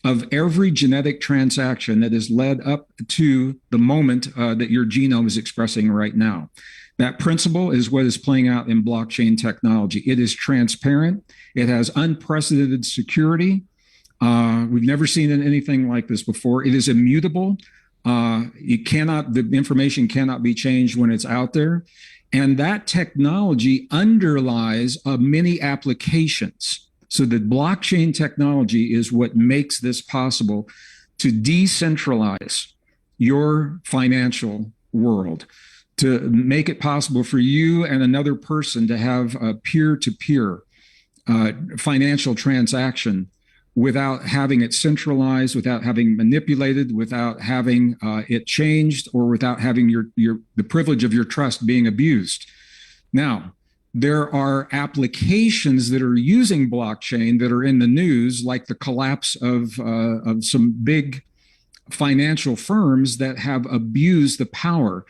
of every genetic transaction that has led up to the moment that your genome is expressing right now. That principle is what is playing out in blockchain technology. It is transparent. It has unprecedented security. We've never seen anything like this before. It is immutable. The information cannot be changed when it's out there. And that technology underlies many applications. So the blockchain technology is what makes this possible to decentralize your financial world, to make it possible for you and another person to have a peer-to-peer financial transaction without having it centralized, without having manipulated, without having it changed, or without having the privilege of your trust being abused. Now, there are applications that are using blockchain that are in the news, like the collapse of some big financial firms that have abused the power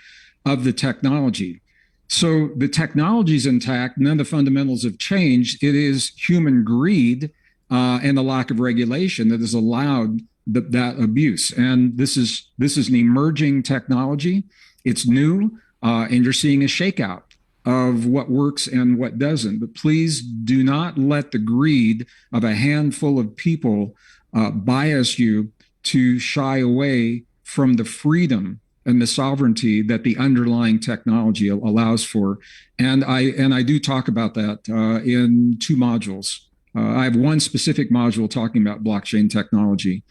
of the technology. So the technology is intact, none of the fundamentals have changed. It is human greed and the lack of regulation that has allowed that abuse. And this is an emerging technology. It's new, and you're seeing a shakeout of what works and what doesn't. But please do not let the greed of a handful of people bias you to shy away from the freedom and the sovereignty that the underlying technology allows for. And I do talk about that in 2 modules. I have one specific module talking about blockchain technology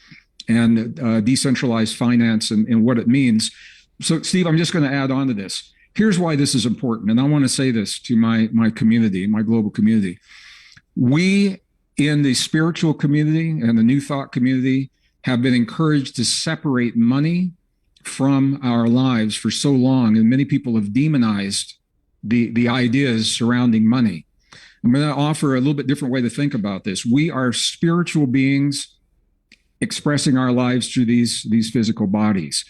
and decentralized finance and what it means. So, Steve, I'm just going to add on to this. Here's why this is important. And I want to say this to my community, my global community. We in the spiritual community and the New Thought community have been encouraged to separate money from our lives for so long. And many people have demonized the ideas surrounding money. I'm going to offer a little bit different way to think about this. We are spiritual beings expressing our lives through these physical bodies.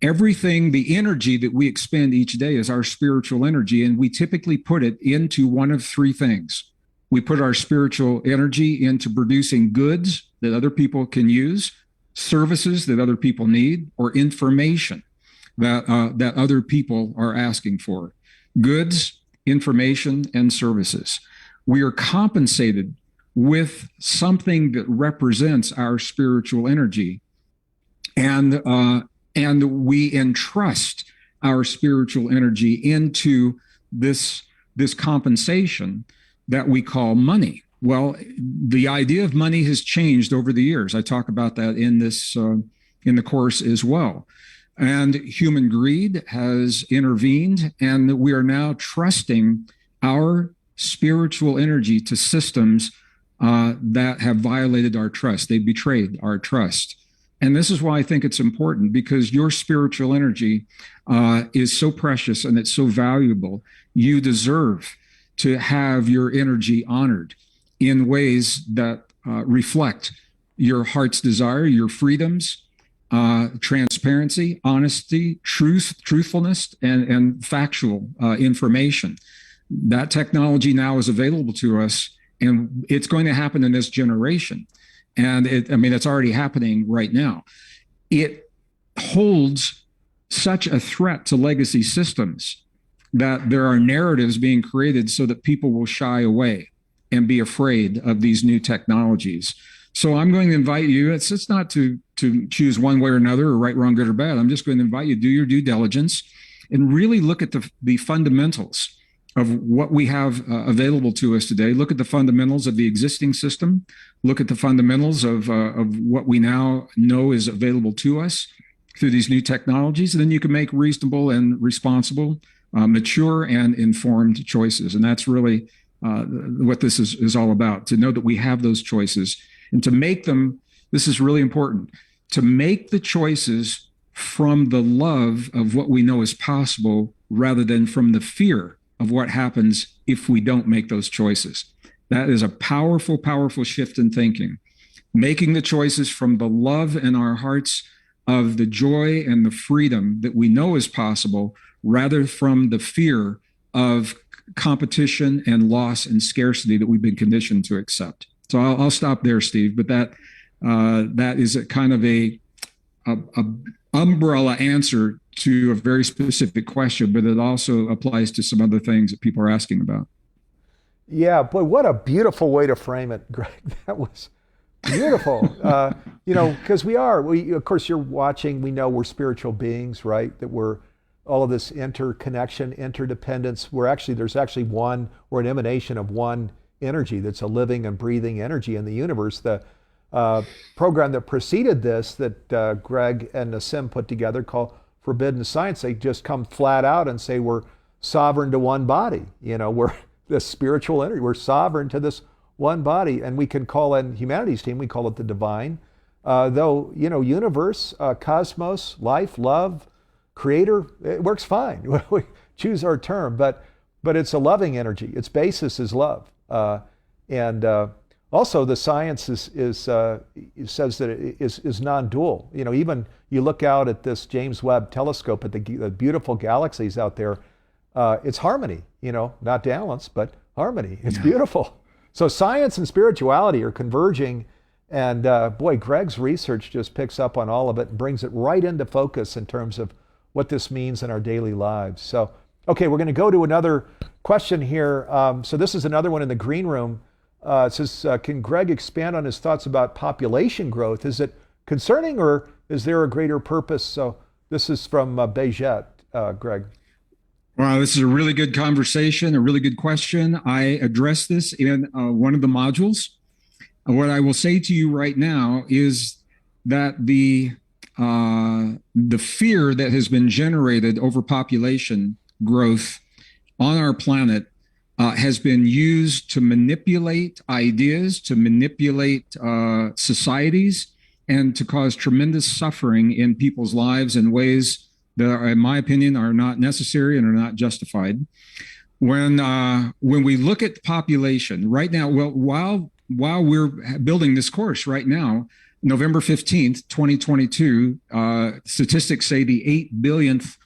Everything, the energy that we expend each day is our spiritual energy, and we typically put it into one of 3 things. We put our spiritual energy into producing goods that other people can use, services that other people need, or information that other people are asking for. Goods, information, and services. We are compensated with something that represents our spiritual energy, and we entrust our spiritual energy into this compensation that we call money. Well, the idea of money has changed over the years. I talk about that in the course as well. And human greed has intervened, and we are now trusting our spiritual energy to systems that have violated our trust. They betrayed our trust. And this is why I think it's important, because your spiritual energy is so precious and it's so valuable. You deserve to have your energy honored in ways that reflect your heart's desire, your freedoms, transparency, honesty, truthfulness, and factual information. That technology now is available to us, and it's going to happen in this generation. And it's already happening right now. It holds such a threat to legacy systems that there are narratives being created so that people will shy away and be afraid of these new technologies. So I'm going to invite you, it's not to choose one way or another, or right, wrong, good, or bad. I'm just going to invite you to do your due diligence and really look at the fundamentals of what we have available to us today. Look at the fundamentals of the existing system. Look at the fundamentals of what we now know is available to us through these new technologies. And then you can make reasonable and responsible, mature and informed choices. And that's really what this is all about, to know that we have those choices and to make them this is really important, to make the choices from the love of what we know is possible rather than from the fear of what happens if we don't make those choices. That is a powerful, powerful shift in thinking. Making the choices from the love in our hearts of the joy and the freedom that we know is possible, rather from the fear of competition and loss and scarcity that we've been conditioned to accept. So I'll stop there, Steve. But that is a kind of a umbrella answer to a very specific question, but it also applies to some other things that people are asking about. Yeah, boy, what a beautiful way to frame it, Greg. That was beautiful. Because we of course, you're watching, we know we're spiritual beings, right? That we're all of this interconnection, interdependence. There's actually one, we're an emanation of one energy that's a living and breathing energy in the universe. The program that preceded this that Greg and Nassim put together called Forbidden Science, they just come flat out and say we're sovereign to one body. We're this spiritual energy. We're sovereign to this one body, and we can call in humanity's team, we call it the divine. Though, universe, cosmos, life, love, creator, it works fine. We choose our term, but it's a loving energy. Its basis is love. And also the science says that it is non-dual. Even you look out at this James Webb telescope at the beautiful galaxies out there, it's harmony, not balance, but harmony. It's beautiful. So science and spirituality are converging, and boy, Gregg's research just picks up on all of it and brings it right into focus in terms of what this means in our daily lives. So, okay, we're going to go to another question here. So this is another one in the green room. It says, can Gregg expand on his thoughts about population growth? Is it concerning, or is there a greater purpose? So this is from Bejet, Gregg. Wow, this is a really good conversation, a really good question. I addressed this in one of the modules. What I will say to you right now is that the fear that has been generated over population growth on our planet has been used to manipulate ideas, to manipulate societies, and to cause tremendous suffering in people's lives in ways that, in my opinion, are not necessary and are not justified. When we look at population right now, well, while we're building this course right now, November 15th, 2022, statistics say the 8 billionth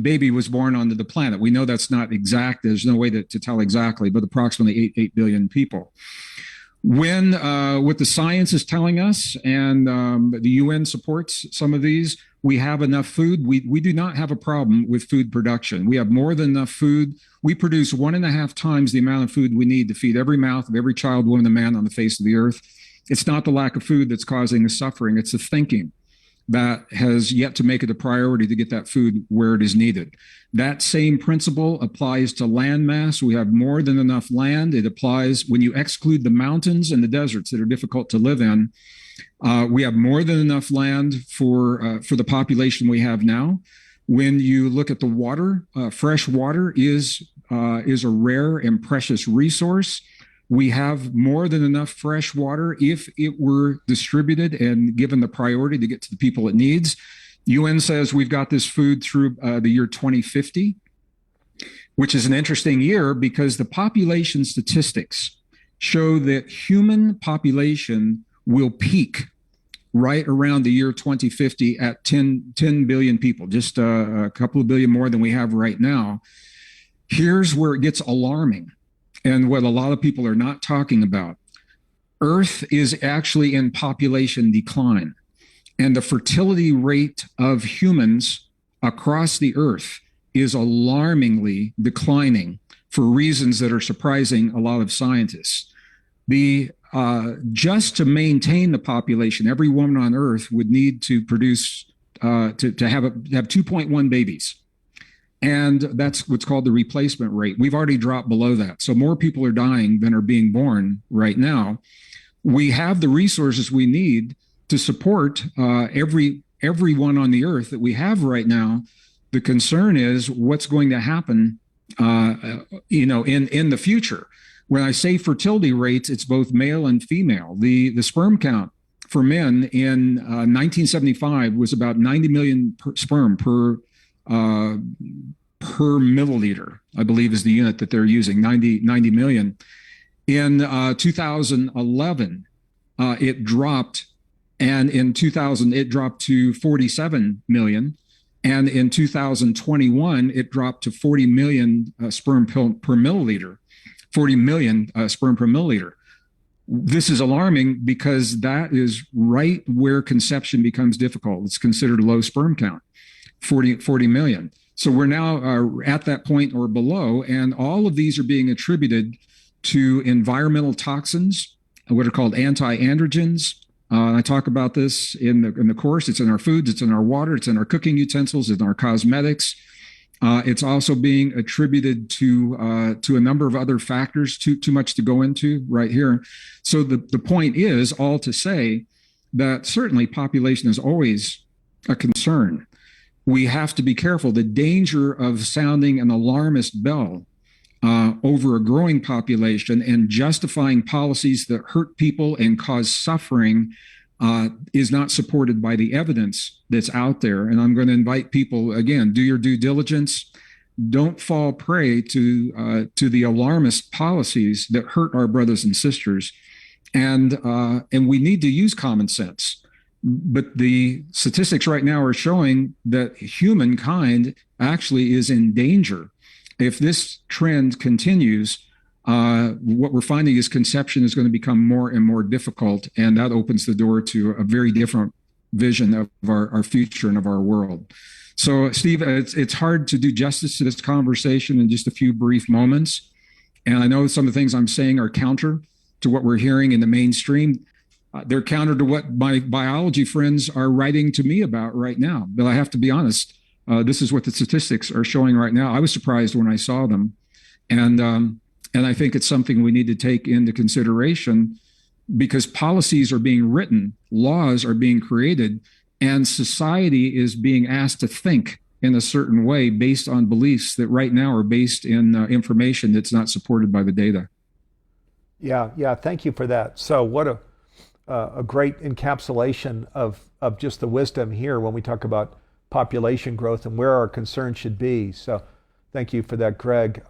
baby was born onto the planet. We know that's not exact. There's no way to tell exactly, but approximately 8 billion people. When what the science is telling us, and the UN supports some of these, we have enough food. We do not have a problem with food production. We have more than enough food. We produce 1.5 times the amount of food we need to feed every mouth of every child, woman, and man on the face of the earth. It's not the lack of food that's causing the suffering. It's the thinking that has yet to make it a priority to get that food where it is needed. That same principle applies to land mass. We have more than enough land. It applies when you exclude the mountains and the deserts that are difficult to live in. We have more than enough land for the population we have now. When you look at the water, fresh water is a rare and precious resource. We have more than enough fresh water if it were distributed and given the priority to get to the people it needs. UN says we've got this food through the year 2050, which is an interesting year because the population statistics show that human population will peak right around the year 2050 at 10 billion people, just a couple of billion more than we have right now. Here's where it gets alarming, and what a lot of people are not talking about. Earth is actually in population decline, and the fertility rate of humans across the earth is alarmingly declining for reasons that are surprising a lot of scientists. Just to maintain the population, every woman on earth would need to produce to have 2.1 babies. And that's what's called the replacement rate. We've already dropped below that. So more people are dying than are being born right now. We have the resources we need to support everyone on the earth that we have right now. The concern is what's going to happen in the future. When I say fertility rates, it's both male and female. The sperm count for men in 1975 was about 90 million sperm per milliliter, I believe is the unit that they're using, 90 million. In 2011, it dropped, and in 2000, it dropped to 47 million. And in 2021, it dropped to 40 million sperm per milliliter, 40 million sperm per milliliter. This is alarming because that is right where conception becomes difficult. It's considered a low sperm count, 40 million. So we're now at that point or below, and all of these are being attributed to environmental toxins, what are called anti-androgens. I talk about this in the course. It's in our foods, it's in our water, it's in our cooking utensils, it's in our cosmetics. It's also being attributed to a number of other factors, too much to go into right here. So the point is all to say that certainly population is always a concern. We have to be careful. The danger of sounding an alarmist bell over a growing population and justifying policies that hurt people and cause suffering is not supported by the evidence that's out there. And I'm going to invite people, again, do your due diligence. Don't fall prey to the alarmist policies that hurt our brothers and sisters. And we need to use common sense. But the statistics right now are showing that humankind actually is in danger. If this trend continues, what we're finding is conception is going to become more and more difficult, and that opens the door to a very different vision of our future and of our world. So, Steve, it's hard to do justice to this conversation in just a few brief moments. And I know some of the things I'm saying are counter to what we're hearing in the mainstream. They're counter to what my biology friends are writing to me about right now. But I have to be honest, this is what the statistics are showing right now. I was surprised when I saw them. And I think it's something we need to take into consideration because policies are being written, laws are being created, and society is being asked to think in a certain way based on beliefs that right now are based in information that's not supported by the data. Yeah. Thank you for that. So what a great encapsulation of just the wisdom here when we talk about population growth and where our concern should be. So thank you for that, Gregg.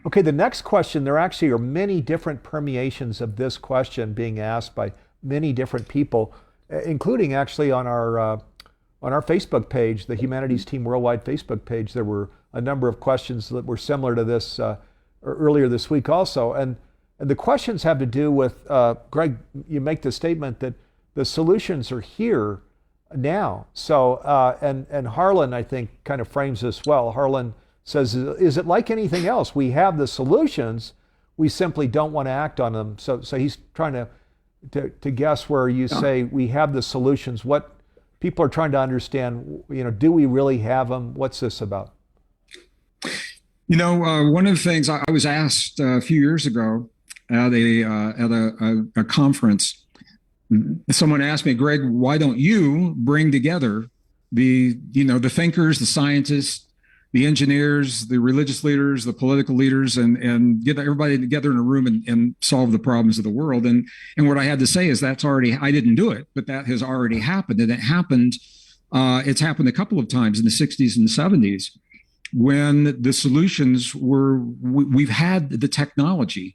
Okay, the next question, there actually are many different permeations of this question being asked by many different people, including actually on our Facebook page, the Humanities Team Worldwide Facebook page. There were a number of questions that were similar to this earlier this week also. And the questions have to do with, Gregg, you make the statement that the solutions are here now. So, and Harlan, I think, kind of frames this well. Harlan says, is it like anything else? We have the solutions, we simply don't want to act on them. So he's trying to guess where you say we have the solutions. What people are trying to understand, do we really have them? What's this about? One of the things I was asked a few years ago at a conference, someone asked me, Gregg, why don't you bring together the thinkers, the scientists, the engineers, the religious leaders, the political leaders, and get everybody together in a room and solve the problems of the world? And what I had to say is I didn't do it, but that has already happened. And it's happened a couple of times in the 60s and 70s when the solutions we've had the technology.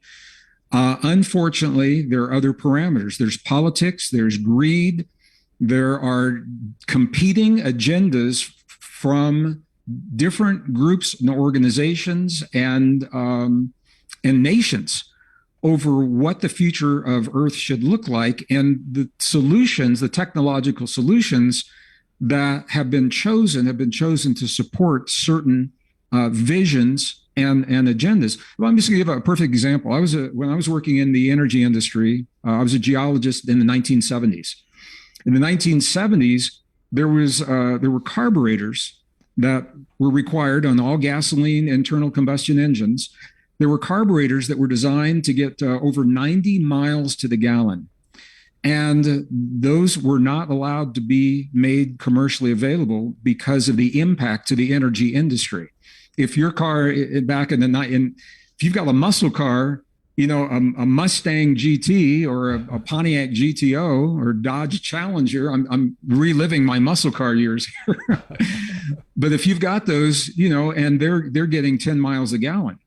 Unfortunately, there are other parameters. There's politics, there's greed, there are competing agendas from different groups and organizations and nations over what the future of Earth should look like. And the solutions, the technological solutions that have been chosen to support certain visions and agendas. Well, I'm just going to give a perfect example. When I was working in the energy industry, I was a geologist in the 1970s. In the 1970s, there were carburetors that were required on all gasoline internal combustion engines. There were carburetors that were designed to get over 90 miles to the gallon. And those were not allowed to be made commercially available because of the impact to the energy industry. If your car back in the night, if you've got a muscle car, a Mustang GT or a Pontiac GTO or Dodge Challenger. I'm reliving my muscle car years here. But if you've got those, and they're getting 10 miles a gallon,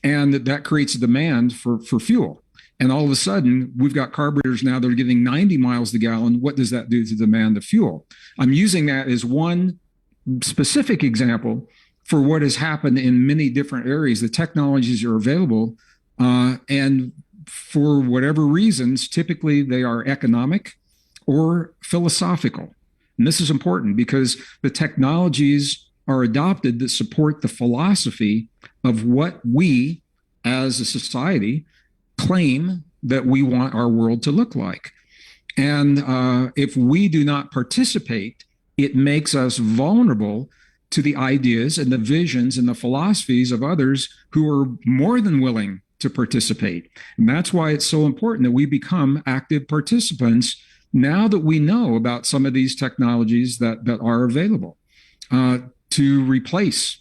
and that creates a demand for fuel. And all of a sudden, we've got carburetors now that are getting 90 miles a gallon. What does that do to demand of fuel? I'm using that as one specific example for what has happened in many different areas. The technologies are available, and for whatever reasons, typically they are economic or philosophical. And this is important because the technologies are adopted that support the philosophy of what we as a society claim that we want our world to look like. And if we do not participate, it makes us vulnerable to the ideas and the visions and the philosophies of others who are more than willing to participate. And that's why it's so important that we become active participants now that we know about some of these technologies that are available to replace,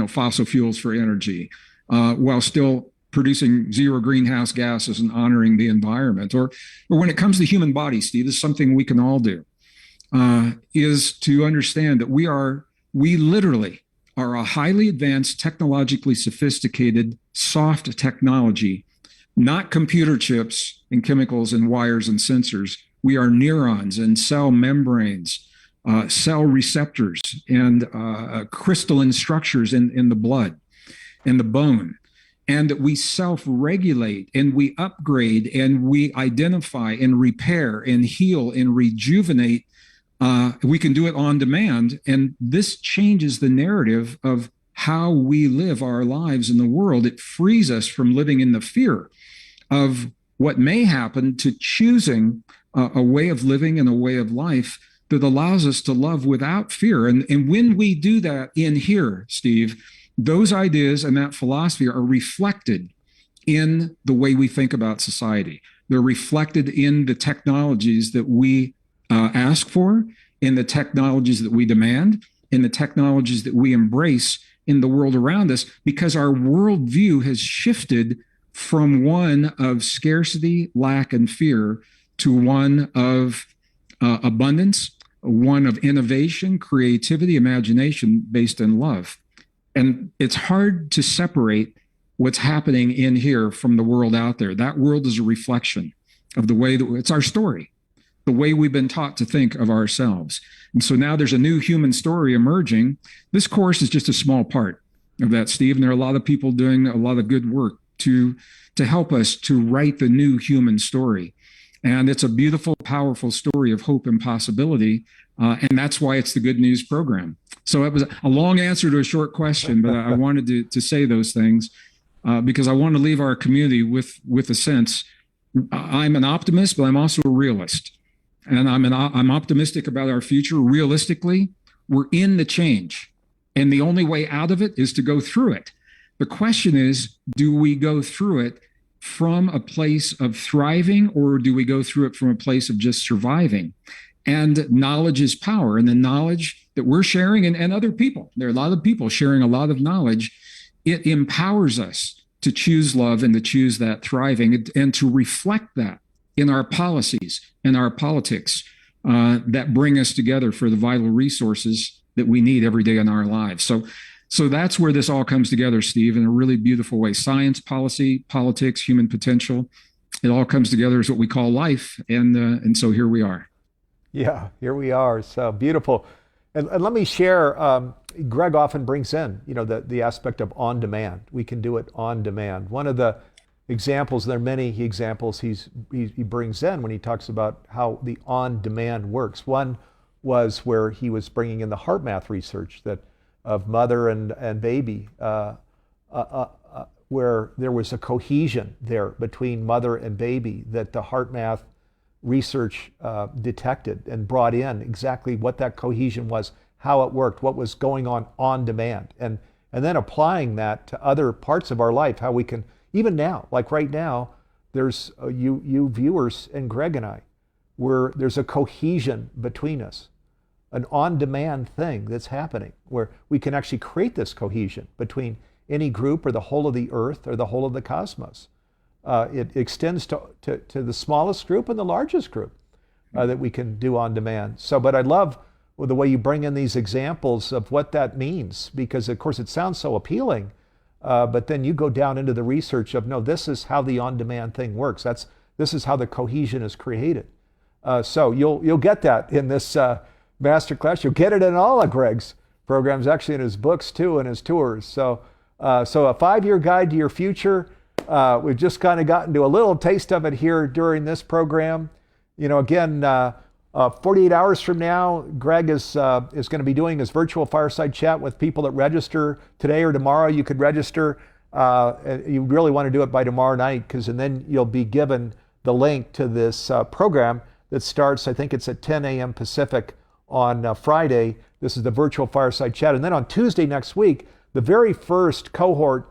fossil fuels for energy while still producing zero greenhouse gases and honoring the environment. Or when it comes to the human body, Steve, this is something we can all do, is to understand that we literally are a highly advanced, technologically sophisticated, soft technology, not computer chips and chemicals and wires and sensors. We are neurons and cell membranes, cell receptors, and crystalline structures in the blood and the bone. And that we self-regulate and we upgrade and we identify and repair and heal and rejuvenate. We can do it on demand. And this changes the narrative of how we live our lives in the world. It frees us from living in the fear of what may happen to choosing a way of living and a way of life that allows us to love without fear. And when we do that in here, Steve, those ideas and that philosophy are reflected in the way we think about society. They're reflected in the technologies that we ask for, in the technologies that we demand, in the technologies that we embrace in the world around us, because our worldview has shifted from one of scarcity, lack, and fear to one of abundance, one of innovation, creativity, imagination based in love. And it's hard to separate what's happening in here from the world out there. That world is a reflection of the way that it's our story, the way we've been taught to think of ourselves. And so now there's a new human story emerging. This course is just a small part of that, Steve. And there are a lot of people doing a lot of good work to help us to write the new human story. And it's a beautiful, powerful story of hope and possibility. And that's why it's the Good News program. So it was a long answer to a short question, but I wanted to say those things because I want to leave our community with a sense. I'm an optimist, but I'm also a realist. And I'm optimistic about our future. Realistically, we're in the change. And the only way out of it is to go through it. The question is, do we go through it from a place of thriving, or do we go through it from a place of just surviving? And knowledge is power. And the knowledge that we're sharing and other people, there are a lot of people sharing a lot of knowledge, it empowers us to choose love and to choose that thriving and to reflect that in our policies and our politics that bring us together for the vital resources that we need every day in our lives. So that's where this all comes together, Steve, in a really beautiful way. Science, policy, politics, human potential, it all comes together as what we call life. And so here we are. Yeah, here we are. So beautiful. And let me share, Gregg often brings in, the aspect of on demand. We can do it on demand. One of the examples, there are many examples he brings in when he talks about how the on demand works. One was where he was bringing in the heart math research of mother and baby, where there was a cohesion there between mother and baby that the heart math research detected and brought in exactly what that cohesion was, how it worked, what was going on demand, and then applying that to other parts of our life, how we can, even now, like right now, there's you viewers and Gregg and I, where there's a cohesion between us, an on-demand thing that's happening where we can actually create this cohesion between any group or the whole of the earth or the whole of the cosmos. it extends to the smallest group and the largest group that we can do on demand. So, but I love the way you bring in these examples of what that means, because of course it sounds so appealing, but then you go down into the research of, no, this is how the on-demand thing works. This is how the cohesion is created. So you'll get that in this masterclass. You'll get it in all of Gregg's programs, actually in his books too, and his tours. So a 5-year guide to your future. We've just kind of gotten to a little taste of it here during this program. Again, 48 hours from now, Gregg is going to be doing his virtual fireside chat with people that register today or tomorrow. You could register. You really want to do it by tomorrow night, and then you'll be given the link to this program that starts, I think it's at 10 a.m. Pacific on Friday. This is the virtual fireside chat. And then on Tuesday next week, the very first cohort,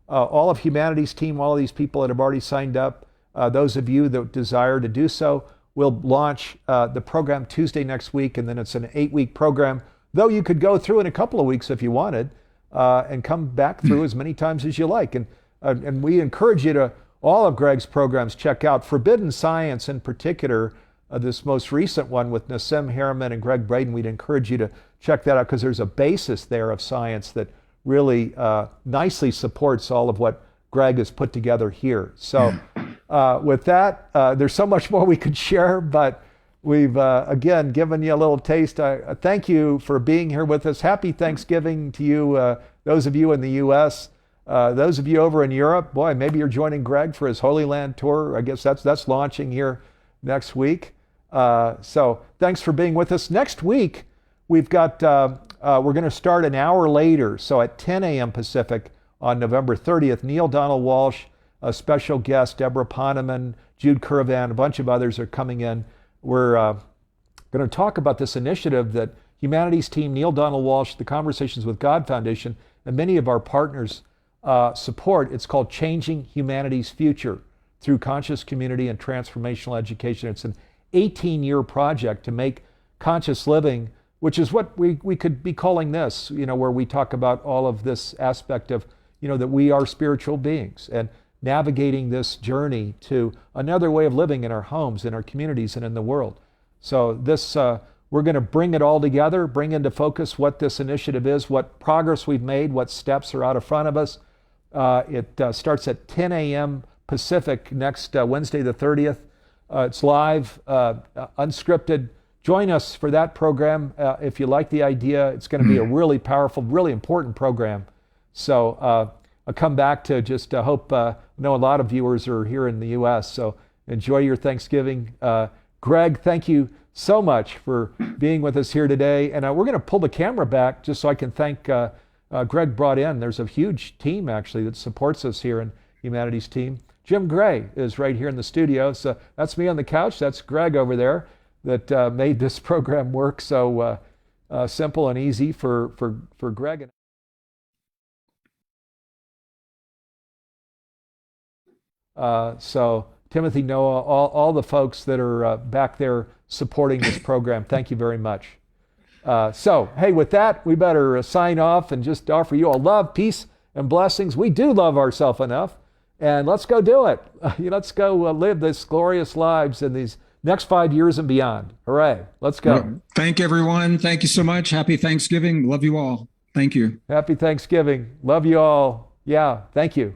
all of Humanity's team, all of these people that have already signed up, those of you that desire to do so, will launch the program Tuesday next week, and then it's an 8-week program, though you could go through in a couple of weeks if you wanted, and come back through as many times as you like. And we encourage you to, all of Gregg's programs, check out Forbidden Science in particular, this most recent one with Nassim Harriman and Gregg Braden. We'd encourage you to check that out, because there's a basis there of science that really nicely supports all of what Gregg has put together here. So with that, there's so much more we could share, but we've, again, given you a little taste. Thank you for being here with us. Happy Thanksgiving to you, those of you in the U.S., those of you over in Europe. Boy, maybe you're joining Gregg for his Holy Land tour. I guess that's launching here next week. So thanks for being with us. Next week, we've got, we're going to start an hour later, so at 10 a.m. Pacific on November 30th. Neil Donald Walsh, a special guest, Deborah Poneman, Jude Curvan, a bunch of others are coming in. We're going to talk about this initiative that Humanity's team, Neil Donald Walsh, the Conversations with God Foundation, and many of our partners support. It's called Changing Humanity's Future through Conscious Community and Transformational Education. It's an 18-year project to make conscious living, which is what we could be calling this, where we talk about all of this aspect of, that we are spiritual beings, and navigating this journey to another way of living in our homes, in our communities, and in the world. So this, we're going to bring it all together, bring into focus what this initiative is, what progress we've made, what steps are out in front of us. It starts at 10 a.m. Pacific next Wednesday the 30th. It's live, unscripted. Join us for that program if you like the idea. It's going to be a really powerful, really important program. So I'll come back to just hope, I know a lot of viewers are here in the U.S., so enjoy your Thanksgiving. Gregg, thank you so much for being with us here today. And we're going to pull the camera back just so I can thank Gregg brought in. There's a huge team, actually, that supports us here in Humanity's team. Jim Gray is right here in the studio. So that's me on the couch. That's Gregg over there that made this program work so simple and easy for Gregg. So Timothy, Noah, all the folks that are back there supporting this program, thank you very much. So, hey, with that, we better sign off and just offer you all love, peace, and blessings. We do love ourselves enough, and let's go do it. Let's go live this glorious lives in these next 5 years and beyond. Hooray. Let's go. Well, thank everyone. Thank you so much. Happy Thanksgiving. Love you all. Thank you. Happy Thanksgiving. Love you all. Yeah, thank you.